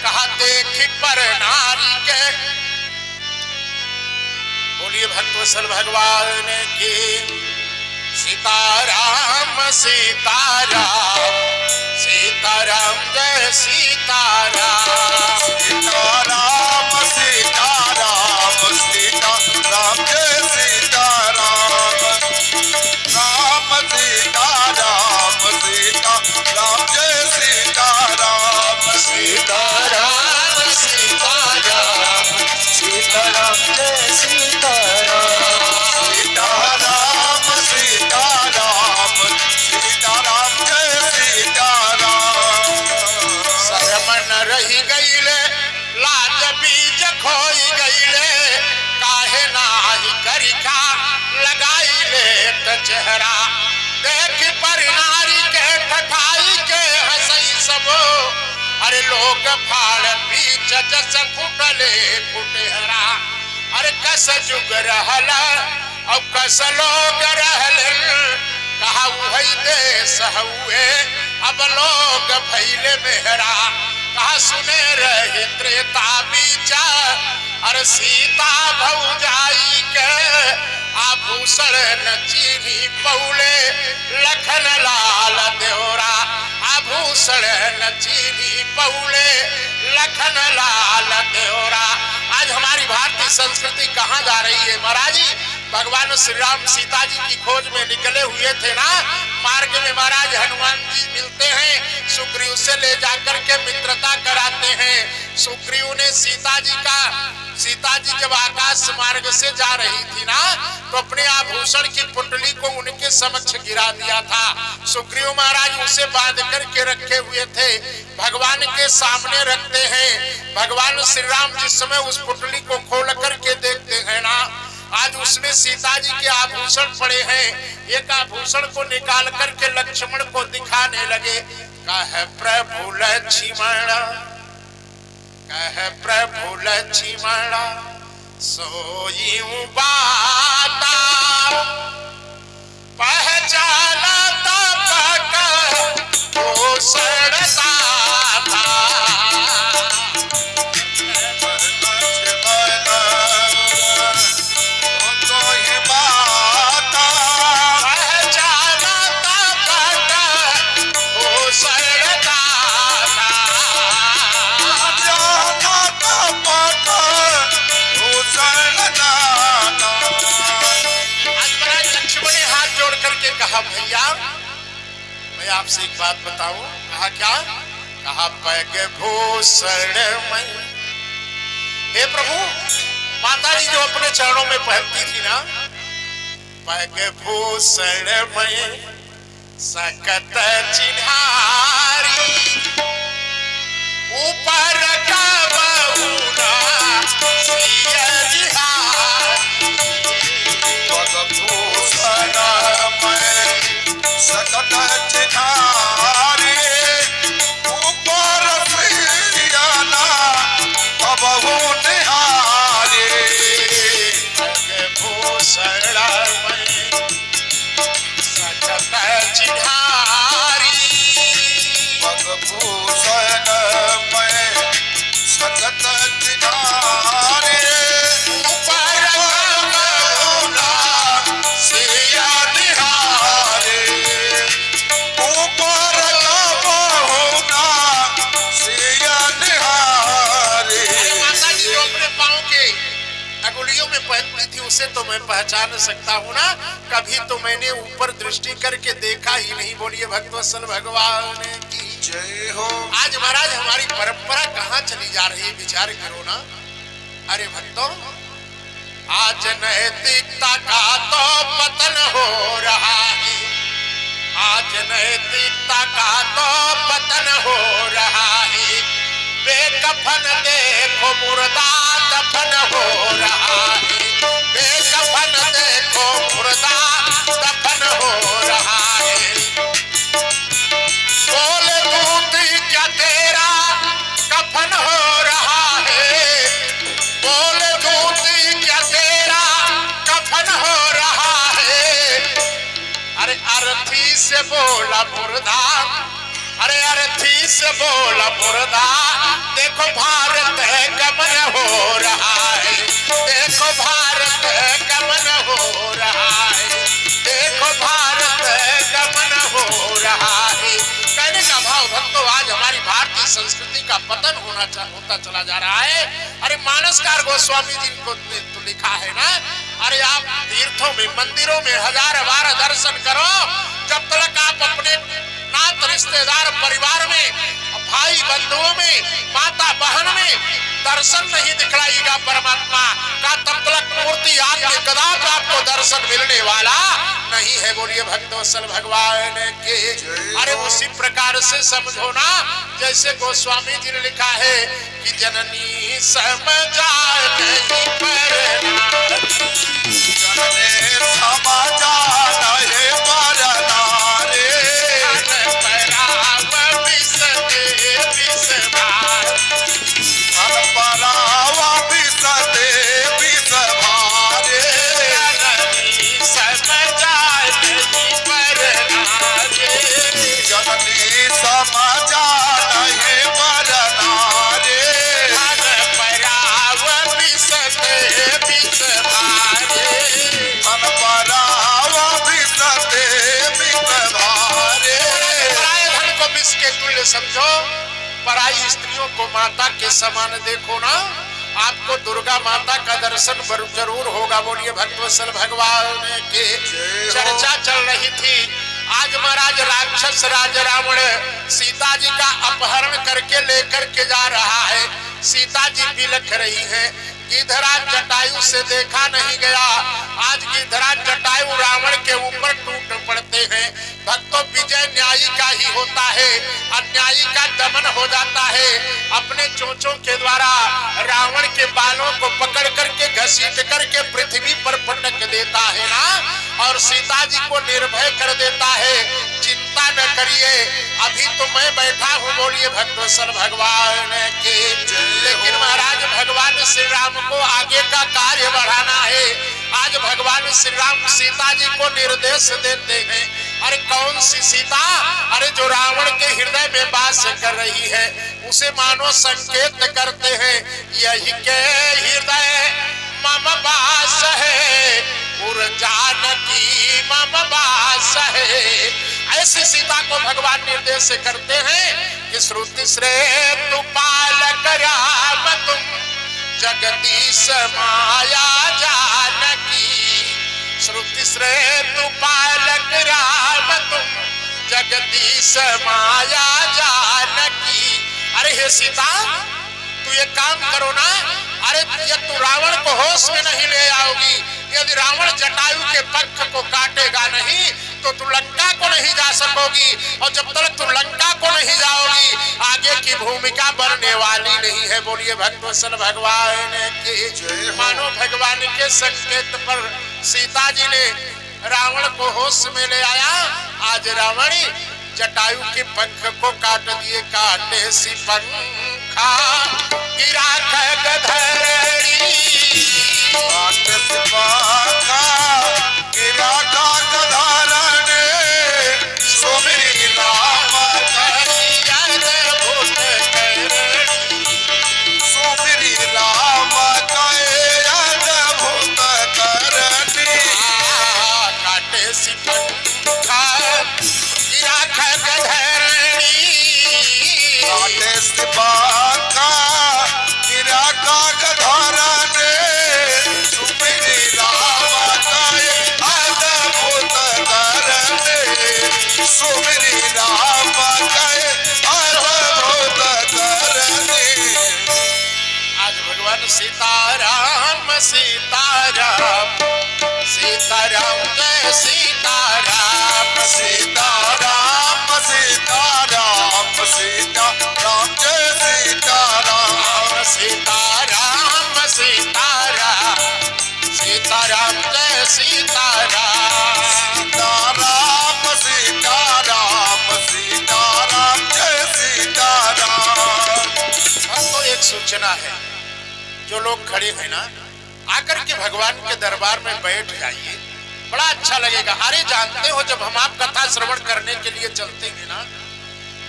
कहा देखी पर नारी के। बोलिए भक्तवत्सल भगवान की। सीताराम सीताराम सीताराम जय सीताराम। सीताराम सीताराम सीताराम जय सीताराम। राम सीताराम सीताराम जय सीताराम। सीताराम सीताराम सीताराम जय सीताराम। सीताराम सीताराम सीताराम जय सीताराम। शर्म न रही गईले लाज बीज खोई गईले। काहे नाही करिका लगाईले त चेहरा। देख पर नारी के ठठाई के हंसई सबो। अरे लोग फाड़ बीच जस फुटले फुटेहरा। अरे कस जुग रहला और कस लोग रहलन। कहा वही देश हुए अब लोग भैले मेहरा। कहा सुने रहे त्रेता बीचा। अरे सीता भौजाई के आभूषण न चीनी पौले लखन लाल देवरा। आभूषण न चीनी पौले लखन लाल देवरा। आज हमारी भारतीय संस्कृति कहाँ जा रही है महाराज जी। भगवान श्री राम सीता जी की खोज में निकले हुए थे ना। मार्ग में महाराज हनुमान जी मिलते हैं। सुग्रीव से ले जाकर के मित्रता कराते हैं। सुग्रीव ने सीता जी जब आकाश मार्ग से जा रही थी ना तो अपने आभूषण की पुतली को उनके समक्ष गिरा दिया था। सुग्रीव महाराज उसे बांध करके रखे हुए थे। भगवान के सामने रखते हैं। भगवान श्री राम जिस समय उस पुतली को खोल करके देखते हैं ना आज उसमें सीता जी के आभूषण पड़े हैं। एक आभूषण को निकाल करके लक्ष्मण को दिखाने लगे। कह प्रभु लक्ष्मण कह प्रभु लक्ष्मण सोई बाता पहचाना तब भूषण दाता। कहा भैया मैं आपसे एक बात बताऊं। कहा क्या। कहा पग भूषण में। हे प्रभु माता जी जो अपने चरणों में पहनती थी ना पग भूषण में सकत चिन्हारी ऊपर का बहुना सिया जिहारी। पग भूषण में सकत चिन्हारी ऊपर चिन्हारी। पगभूषण मैं सतत चिन्हारे। ऊपर कमला सिया निहारे। ऊपर कबहुना सिया निहारे। माता जी जो अपने पाँव के अंगुलियों में पहनती थी उसे तो मैं पहचान सकता हूँ ना, कभी तो मैंने ऊपर दृष्टि करके देखा ही नहीं। बोलिए भक्तवत्सल भगवान की जय हो। आज महाराज हमारी परंपरा कहाँ चली जा रही है, विचार करो ना। अरे भक्तों, आज नैतिकता का तो पतन हो रहा है। आज नैतिकता का तो पतन हो रहा है। बेकफन देखो मुर्दा दफन हो रहा है। बेकफन देखो मुर्दा दफन हो रहा है। बोल दूती क्या तेरा कफन हो रहा है। बोल दूती क्या तेरा कफन हो रहा है। अरे अर्थी से बोला मुर्दा, अरे अर्थी से बोला मुर्दा, देखो भारत गमन हो रहा है। देखो भारत गमन हो रहा है। देखो भारत गमन हो रहा है। कहने का भाव भक्तों, आज हमारी भारतीय संस्कृति का पतन होता चला जा रहा है। अरे मानसकार गोस्वामी जी को तो लिखा है ना, अरे आप तीर्थों में मंदिरों में 1000 बार दर्शन करो, जब तक आप अपने नात रिश्तेदार परिवार में, भाई बंधुओं में, माता बहन में दर्शन नहीं दिखलाएगा परमात्मा का, तब तक मूर्ति आपके कदापि आपको दर्शन मिलने वाला नहीं है। बोलिए भक्तवत्सल भगवान के। अरे उसी प्रकार से समझो ना, जैसे गोस्वामी जी ने लिखा है कि जननी समझा नहीं पर जनने समाजा नहीं परनारे। धन परावा बिसते बिसभारे। जननी समाजा नहीं परनारे। धन परावा बिसते बिसभारे। पराये धन को विष के तुल्य समझो, पराई स्त्रियों को माता के समान देखो ना। आपको दुर्गा माता का दर्शन जरूर होगा। बोलिए भक्तवत्सल भगवान के। चर्चा चल रही थी आज महाराज राक्षस राज रावण सीता जी का अपहरण करके लेकर के जा रहा है। सीता जी बिलख रही हैं। गिधराज जटायु से देखा नहीं गया। आज गिधराज जटायु रावण के ऊपर टूट पड़ते हैं। भक्तों, विजय न्यायी का ही होता है, अन्यायी का दमन हो जाता है। अपने चोंचों के द्वारा रावण के बालों को पकड़ करके घसीट करके पृथ्वी पर पटक देता है ना, और सीता जी को निर्भय कर देता है। चिंता न करिए, अभी तो मैं बैठा हूँ। बोलिए भक्तवत्सल भगवान के। लेकिन महाराज भगवान श्री राम को आगे का कार्य बढ़ाना है। आज भगवान श्री राम सीता जी को निर्देश देते हैं। अरे कौन सी सीता? अरे जो रावण के हृदय में वास कर रही है, उसे मानो संकेत करते हैं, यही के हृदय मम वास है, उर जानकी मम वास है। ऐसी सीता को भगवान निर्देश करते हैं कि श्रुति श्रेष्ठ पालक राम तुम, जगदीश माया जानकी। श्रुति श्रेष्ठ पालक राम तुम, जगदीश माया जानकी। अरे हे सीता, तू ये काम करो ना। अरे ये तू रावण को होश में नहीं ले आओगी। यदि रावण जटायु के पंख को काटेगा नहीं तो तू लंका को नहीं जा सकोगी, और जब तक तू लंका को नहीं जाओगी आगे की भूमिका बनने वाली नहीं है। बोलिए भक्तवत्सल भगवान के। मानो भगवान के संकेत पर सीता जी ने रावण को होश में ले आया। आज रावण जटायु के पंख को काट दिए। काटे सी पंखा गिरा गधरड़ी, काटे सी पंखा गिरा गधरड़ी। शिवा का मीरा का गधारने सुमिरी राम का अद्भुत करने सुमिरी राम का अद्भुत करने। आज भगवान सीताराम सीताराम सीताराम जय सीताराम सीताराम सीताराम सीताराम जय सीताराम सीताराम सीताराम सीताराम जय सीताराम सीताराम सीताराम सीताराम जय सीताराम। तो एक सूचना है, जो लोग खड़े हैं ना, आकर के भगवान के दरबार में बैठ जाइए, बड़ा अच्छा लगेगा। अरे जानते हो, जब हम आप कथा श्रवण करने के लिए चलते हैं ना,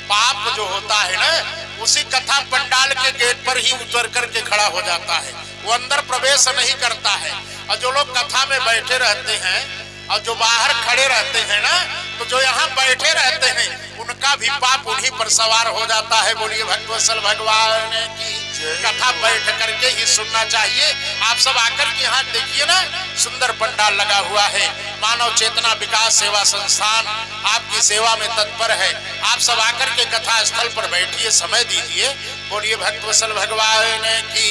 पाप जो होता है ना, उसी कथा पंडाल के गेट पर ही उतर करके खड़ा हो जाता है, वो अंदर प्रवेश नहीं करता है। और जो लोग कथा में बैठे रहते हैं और जो बाहर खड़े रहते हैं ना, तो जो यहाँ बैठे रहते हैं उनका भी पाप उन्हीं पर सवार हो जाता है। बोलिए भक्तवत्सल भगवान की कथा बैठ करके ही सुनना चाहिए। आप सब आकर के यहाँ देखिए ना, सुंदर पंडाल लगा हुआ है, मानव चेतना विकास सेवा संस्थान आपकी सेवा में तत्पर है। आप सब आकर के कथा स्थल पर बैठिए, समय दीजिए। बोलिए भक्तवत्सल भगवान की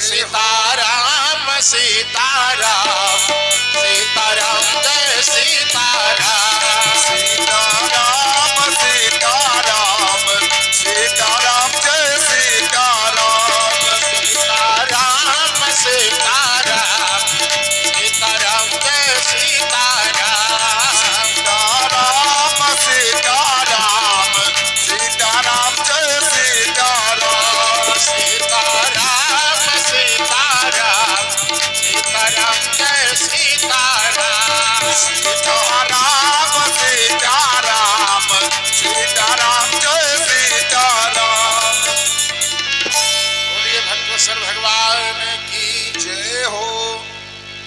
सीताराम सीताराम सीताराम जय सीताराम सीताराम सीताराम सीताराम जय सीताराम सीताराम सीताराम सीताराम जय सीताराम सीताराम सीताराम सीताराम जय सीताराम सीताराम सीताराम सीताराम जय सीताराम सीताराम सीताराम सीताराम जय सीताराम। बोलिए भक्तवत्सल भगवान की जय हो।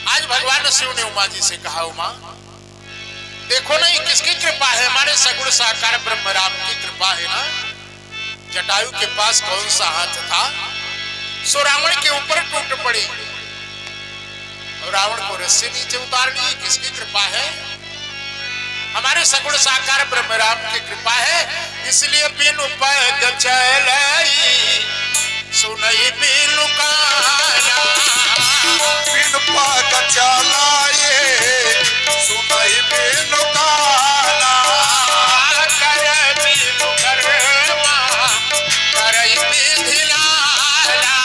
आज भगवान शिव ने उमा जी से कहा, उमा देखो ना, ये किसकी कृपा है? हमारे सगुण साकार ब्रह्म राम की कृपा है ना। जटायु के पास कौन सा हाथ था? सो रावण के ऊपर टूट पड़ी, रावण को रस्सी नीचे उतार ली। किसकी कृपा है? हमारे सगुण साकार ब्रह्म राम की कृपा है। इसलिए बिनु पग चलाई सुनई बिनु काना, बिन पग चलाए सुनई बिन काना कर बिनु कर्मा करई विधि लाला,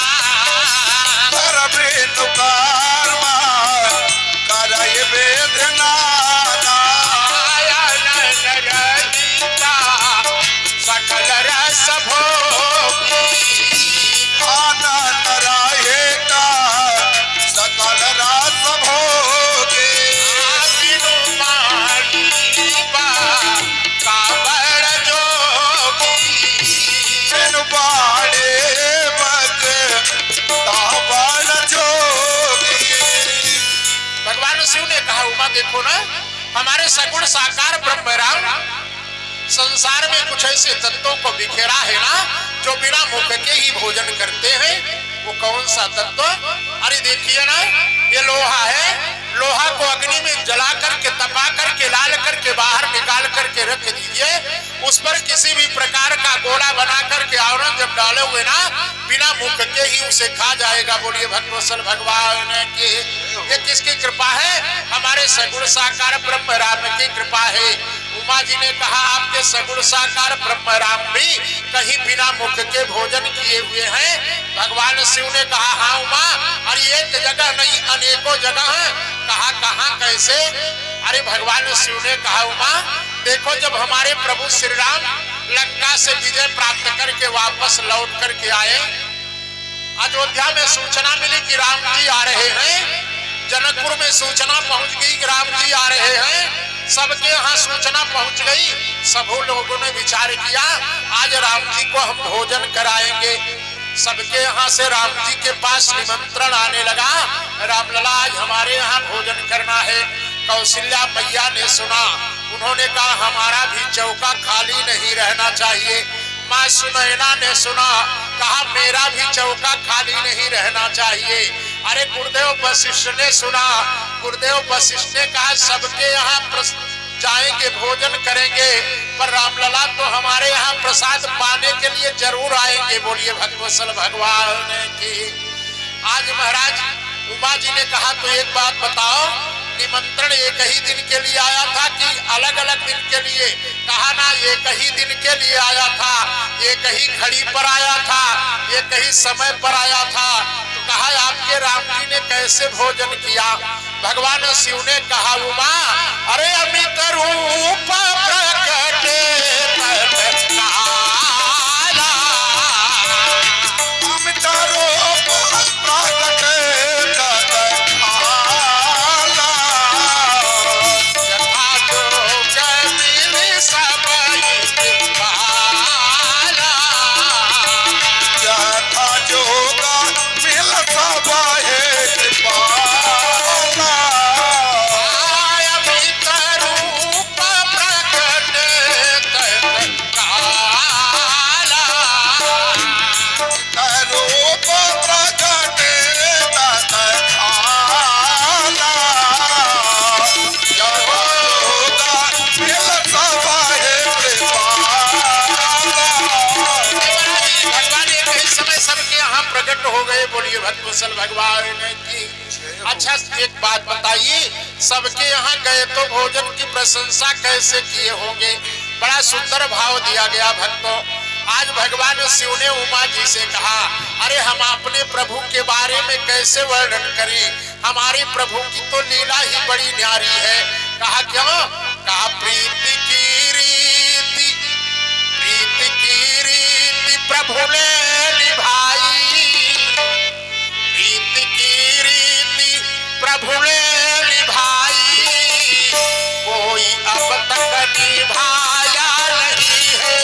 कर बिन कर्मा करय वेदना सकल रस भोगी आनंद रहेगा सकल रस भोगे बिनु मारी बा कावड़ जोगी बिन बाड़े बग तावड़ जोगी। भगवान शिव ने कहा, उमा देखो ना, हमारे सगुण साकार ब्रह्म राम संसार में कुछ ऐसे तत्वों को बिखेरा है ना, जो बिना मुख के ही भोजन करते हैं। वो कौन सा तत्व? अरे देखिए ना, ये लोहा है, लोहा को अग्नि में जला करके तपा करके लाल करके बाहर निकाल करके रख दीजिए, उस पर किसी भी प्रकार का गोला बना करके आवरण जब डालोगे ना, बिना मुख के ही उसे खा जाएगा। बोलिए भक्तवत्सल भगवान की। ये किसकी कृपा है? हमारे सगुण साकार ब्रह्म राम की कृपा है। उमा जी ने कहा, आपके सगुण साकार ब्रह्म राम भी कहीं बिना मुख के भोजन किए हुए हैं। भगवान शिव ने कहा, हाँ उमा, अरे एक जगह नहीं अनेकों जगह है। कहा कहाँ कैसे? अरे भगवान शिव ने कहा, उमा देखो, जब हमारे प्रभु श्री राम लंका से विजय प्राप्त करके वापस लौट करके आए, अयोध्या में सूचना मिली कि राम जी आ रहे हैं। जनकपुर में सूचना पहुंच गई कि राम जी आ रहे हैं। सबके यहाँ सूचना पहुंच गई। सब लोगों ने विचार किया, आज राम जी को हम भोजन कराएंगे। सबके यहाँ से राम जी के पास निमंत्रण आने लगा, रामलला आज हमारे यहाँ भोजन करना है। कौशल्या मैया ने सुना, उन्होंने कहा, हमारा भी चौका खाली नहीं रहना चाहिए। माँ सुनैना ने सुना, कहा मेरा भी चौका खाली नहीं रहना चाहिए। अरे गुरुदेव वशिष्ठ ने सुना, गुरुदेव वशिष्ठ ने कहा सबके यहाँ जाएंगे, भोजन करेंगे, पर रामलला तो हमारे यहाँ प्रसाद पाने के लिए जरूर आएंगे। बोलिए भगवत्सल भगवान की। आज महाराज उमा जी ने कहा तो एक बात बताओ, निमंत्रण एक ही दिन के लिए आया था कि अलग अलग दिन के लिए? कहा ना एक ही दिन के लिए आया था, एक ही घड़ी पर आया था, एक ही समय पर आया था। तो कहा आपके राम जी ने कैसे भोजन किया? भगवान शिव ने कहा उमा, अरे अमित रूप प्रकटे हो गए। बोलिए भगवत्सल भगवान की। अच्छा एक बात बताइए, सबके यहाँ गए तो भोजन की प्रशंसा कैसे किए होंगे? बड़ा सुंदर भाव दिया गया भक्तों। आज भगवान शिव ने उमा जी से कहा, अरे हम अपने प्रभु के बारे में कैसे वर्णन करें? हमारे प्रभु की तो लीला ही बड़ी न्यारी है। कहा क्यों? कहा प्रीति की रीति, प्रीति की रीति प्रभु ने निभाई, प्रीति की रीति प्रभु ने निभाई, कोई अब तक निभाया नहीं है।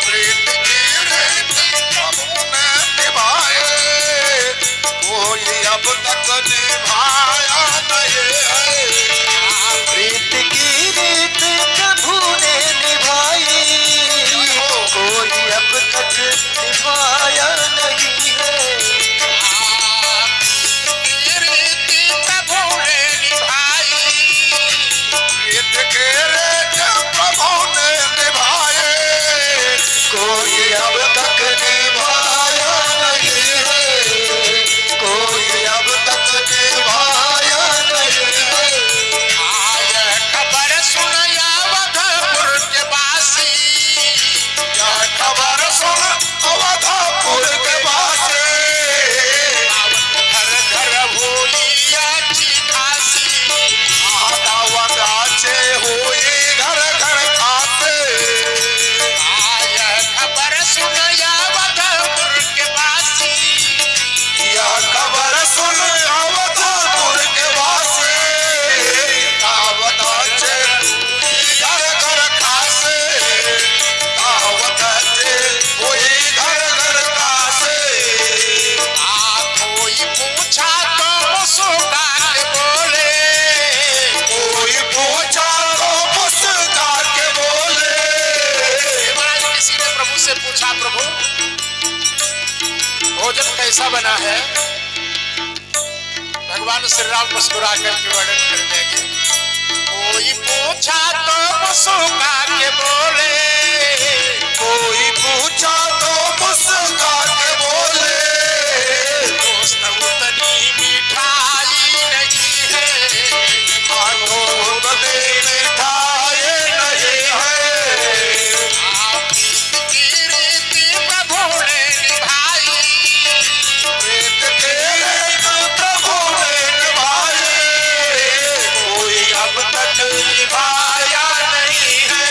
प्रीति की रीति प्रभु ने निभाए, कोई अब तक निभाया नहीं है। प्रीति की रीति प्रभु ने निभाई, कोई अब तक निभाया नहीं है। कोई अब तक निभाया नहीं है, कोई अब तक निभाया नहीं है। आय खबर सुन अवधपुर के वासी, यह खबर सुन अवधपुर के वासी, घर घर हुई अच्छी खासी, आदावगाचे हुई घर घर खाते। आय खबर सुन अवधपुर के वासी, यह खबर सुन अवधपुर के वासी, दावताचे हुई घर घर खासे, दावताचे हुई घर घर खासे। कोई पूछा तो मुस्कुरा के बोले, कोई पूछा तो मुस्कुरा के बोले। महाराज किसी ने प्रभु से पूछा, प्रभु भोजन कैसा बना है? भगवान श्री राम मुस्कुरा करके वर्णन कर देंगे। कोई पूछा तो मुस्कुरा के बोले, कोई पूछा तो मुस्कुरा के बोले। दोस्त उतनी मिठाई नहीं है, मानो बदे मिठाई नहीं है। की रीति प्रभु ने निभाई, प्रीत के रीत प्रभु ने निभाई, कोई अब तक निभाया नहीं है,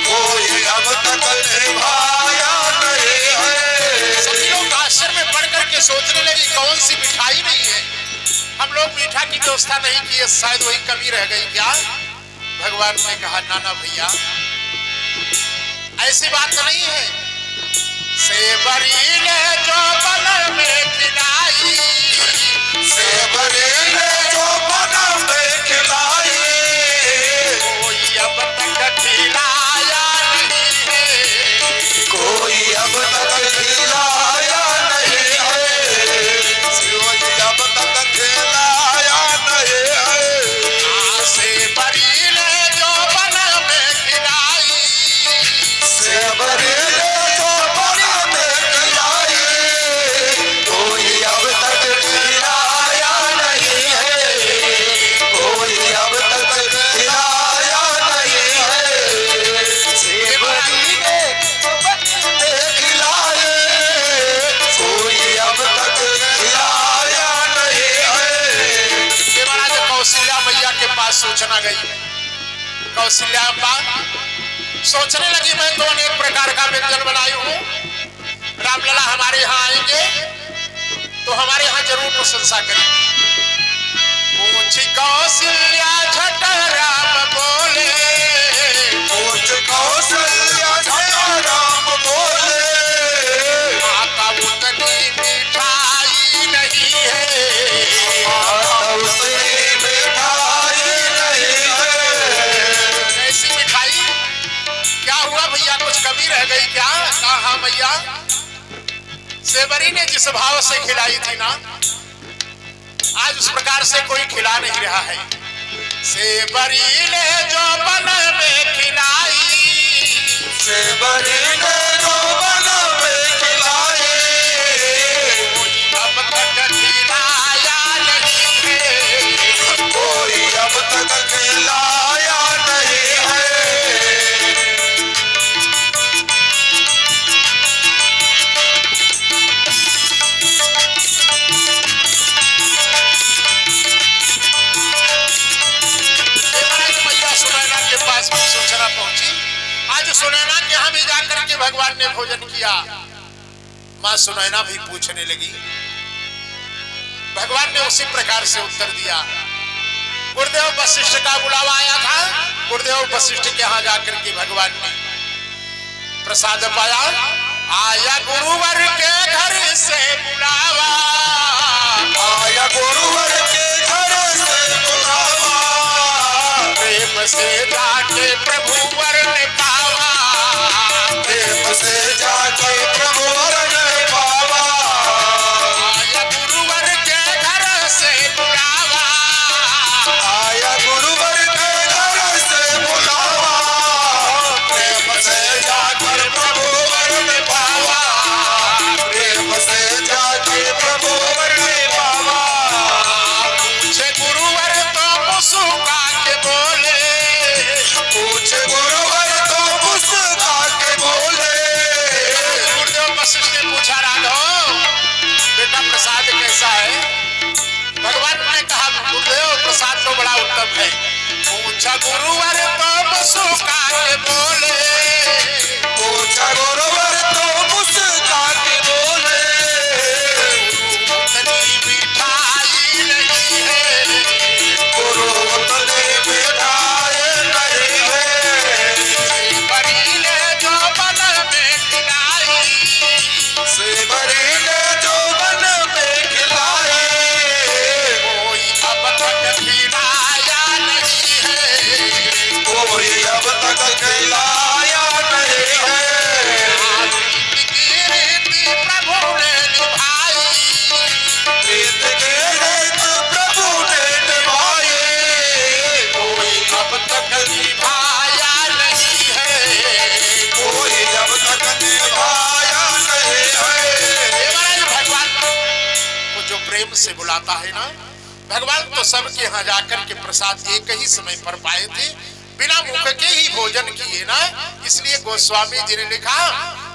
कोई अब तक निभाया नहीं है। सभी लोग आश्चर्य में पढ़ करके सोचने लगे कौन सी मिठाई नहीं है? हम लोग मीठा की व्यवस्था नहीं की, शायद वही कमी रह गई क्या? भगवान ने कहा नाना भैया ऐसी बात तो नहीं है। सेवरी ने जो बन में खिलाई, सेवरी ने जो बन में खिलाई, कोई अब तक खिलाया नहीं है। सूचना गई। कौशल्या अम्बा सोचने लगी मैं तो अनेक प्रकार का व्यंजन बनाई हूँ, रामलला हमारे यहाँ आएंगे तो हमारे यहाँ जरूर प्रशंसा करेंगे। पूछी कौशल्या झट राम बोले, पूछ कौशल्या झट राम बोले, माता उतनी मिठाई नहीं है, माता उतनी मिठाई नहीं है। ऐसी मिठाई क्या हुआ भैया, कुछ कमी रह गई क्या? कहा भैया, सेवरी ने जिस भाव से खिलाई थी ना, आज उस प्रकार से कोई खिला नहीं रहा है। सेवरी ने जो बन में खिलाई, सेवरी ने जो बन में खिलाई, कोई अब तक खिलाया नहीं है, कोई अब तक खिलाया नहीं है। सूचना पहुंची, आज सुनैना के यहाँ भी जाकर के भगवान ने भोजन किया। मां सुनैना भी पूछने लगी, भगवान ने उसी प्रकार से उत्तर दिया। गुरुदेव वशिष्ठ का बुलावा आया था, गुरुदेव वशिष्ठ के यहाँ जाकर के भगवान ने प्रसाद पाया। आया गुरुवर के घर से बुलावा, आया गुरुवर के घर से बुलावा, प्रेम से जाके प्रभु वरण पावा, प्रेम से जाके प्रभु वरण पावा। आया गुरुवर के घर से बुलावा, आया गुरुवर के घर से बुलावा, प्रेम से जाकर प्रभु वरण पावा, प्रेम से जाके प्रभु वरण पावा। पूछे गुरुवर तो मुस्कुरा के बोले, पूछे गुरुवर तो मुस्कुरा के बोले, गुरुदेव वशिष्ठ ने पूछा, राघव बेटा प्रसाद कैसा है? भगवान ने कहा, गुरुदेव प्रसाद तो बड़ा उत्तम है। पूछा गुरुवर तो मुस्कुरा के बोले, पूछा गुरुवर तो मुस्कुरा के बोले, उतनी मिठाई नहीं है, गुरु उतने मिठाई नहीं है। सेवरी ने जो बन में खिलाई, सेवरी ने जो बन में खिलाई, कोई अब तक खिलाया नहीं है, कोई अब तक खिलाया नहीं है। रीति प्रभु ने निभाई, प्रीत के रीत प्रभु ने निभाए, कोई अब तक निभाया नहीं है। कोई अब तक निभाया नहीं है। महाराज भगवान को जो प्रेम से बुलाता है ना, भगवान तो सबके यहाँ जाकर के प्रसाद एक ही समय पर पाए थे, बिना मुख के ही भोजन किए ना। इसलिए गोस्वामी जी ने लिखा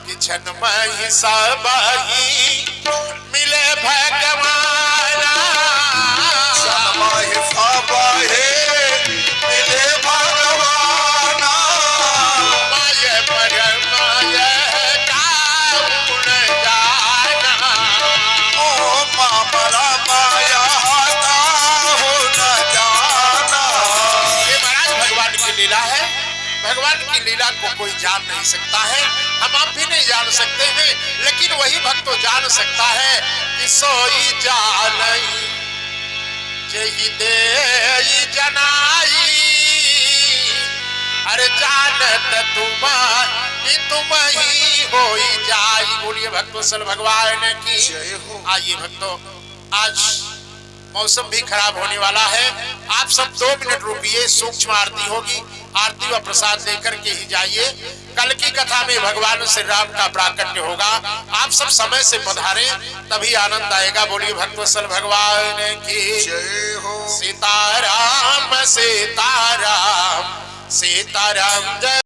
कि जन्महि सबहि मिले भगवाना, समाहि सबाहे मिले भगवाना, माय परमाय काहुन जाना। ओ मामरा माया काहु न जाना। ये महाराज भगवान की लीला है। भगवान की लीला को कोई जान नहीं सकता है, हम आप भी नहीं जान सकते हैं, लेकिन वही भक्त तो जान सकता है कि सोई जानई जही दे जनाई, अरे जानत तुम ही होई जाई। बोलिए भक्तवत्सल भगवान की जय हो। आइए भक्तों, आज मौसम भी खराब होने वाला है, आप सब 2 मिनट रुकिए, सूक्ष्म आरती होगी, आरती व प्रसाद लेकर के ही जाइए। कल की कथा में भगवान श्री राम का प्राकट्य होगा, आप सब समय से पधारें, तभी आनंद आएगा। बोलिए भक्तवत्सल भगवान की जय हो। सीताराम सीताराम सीताराम जय।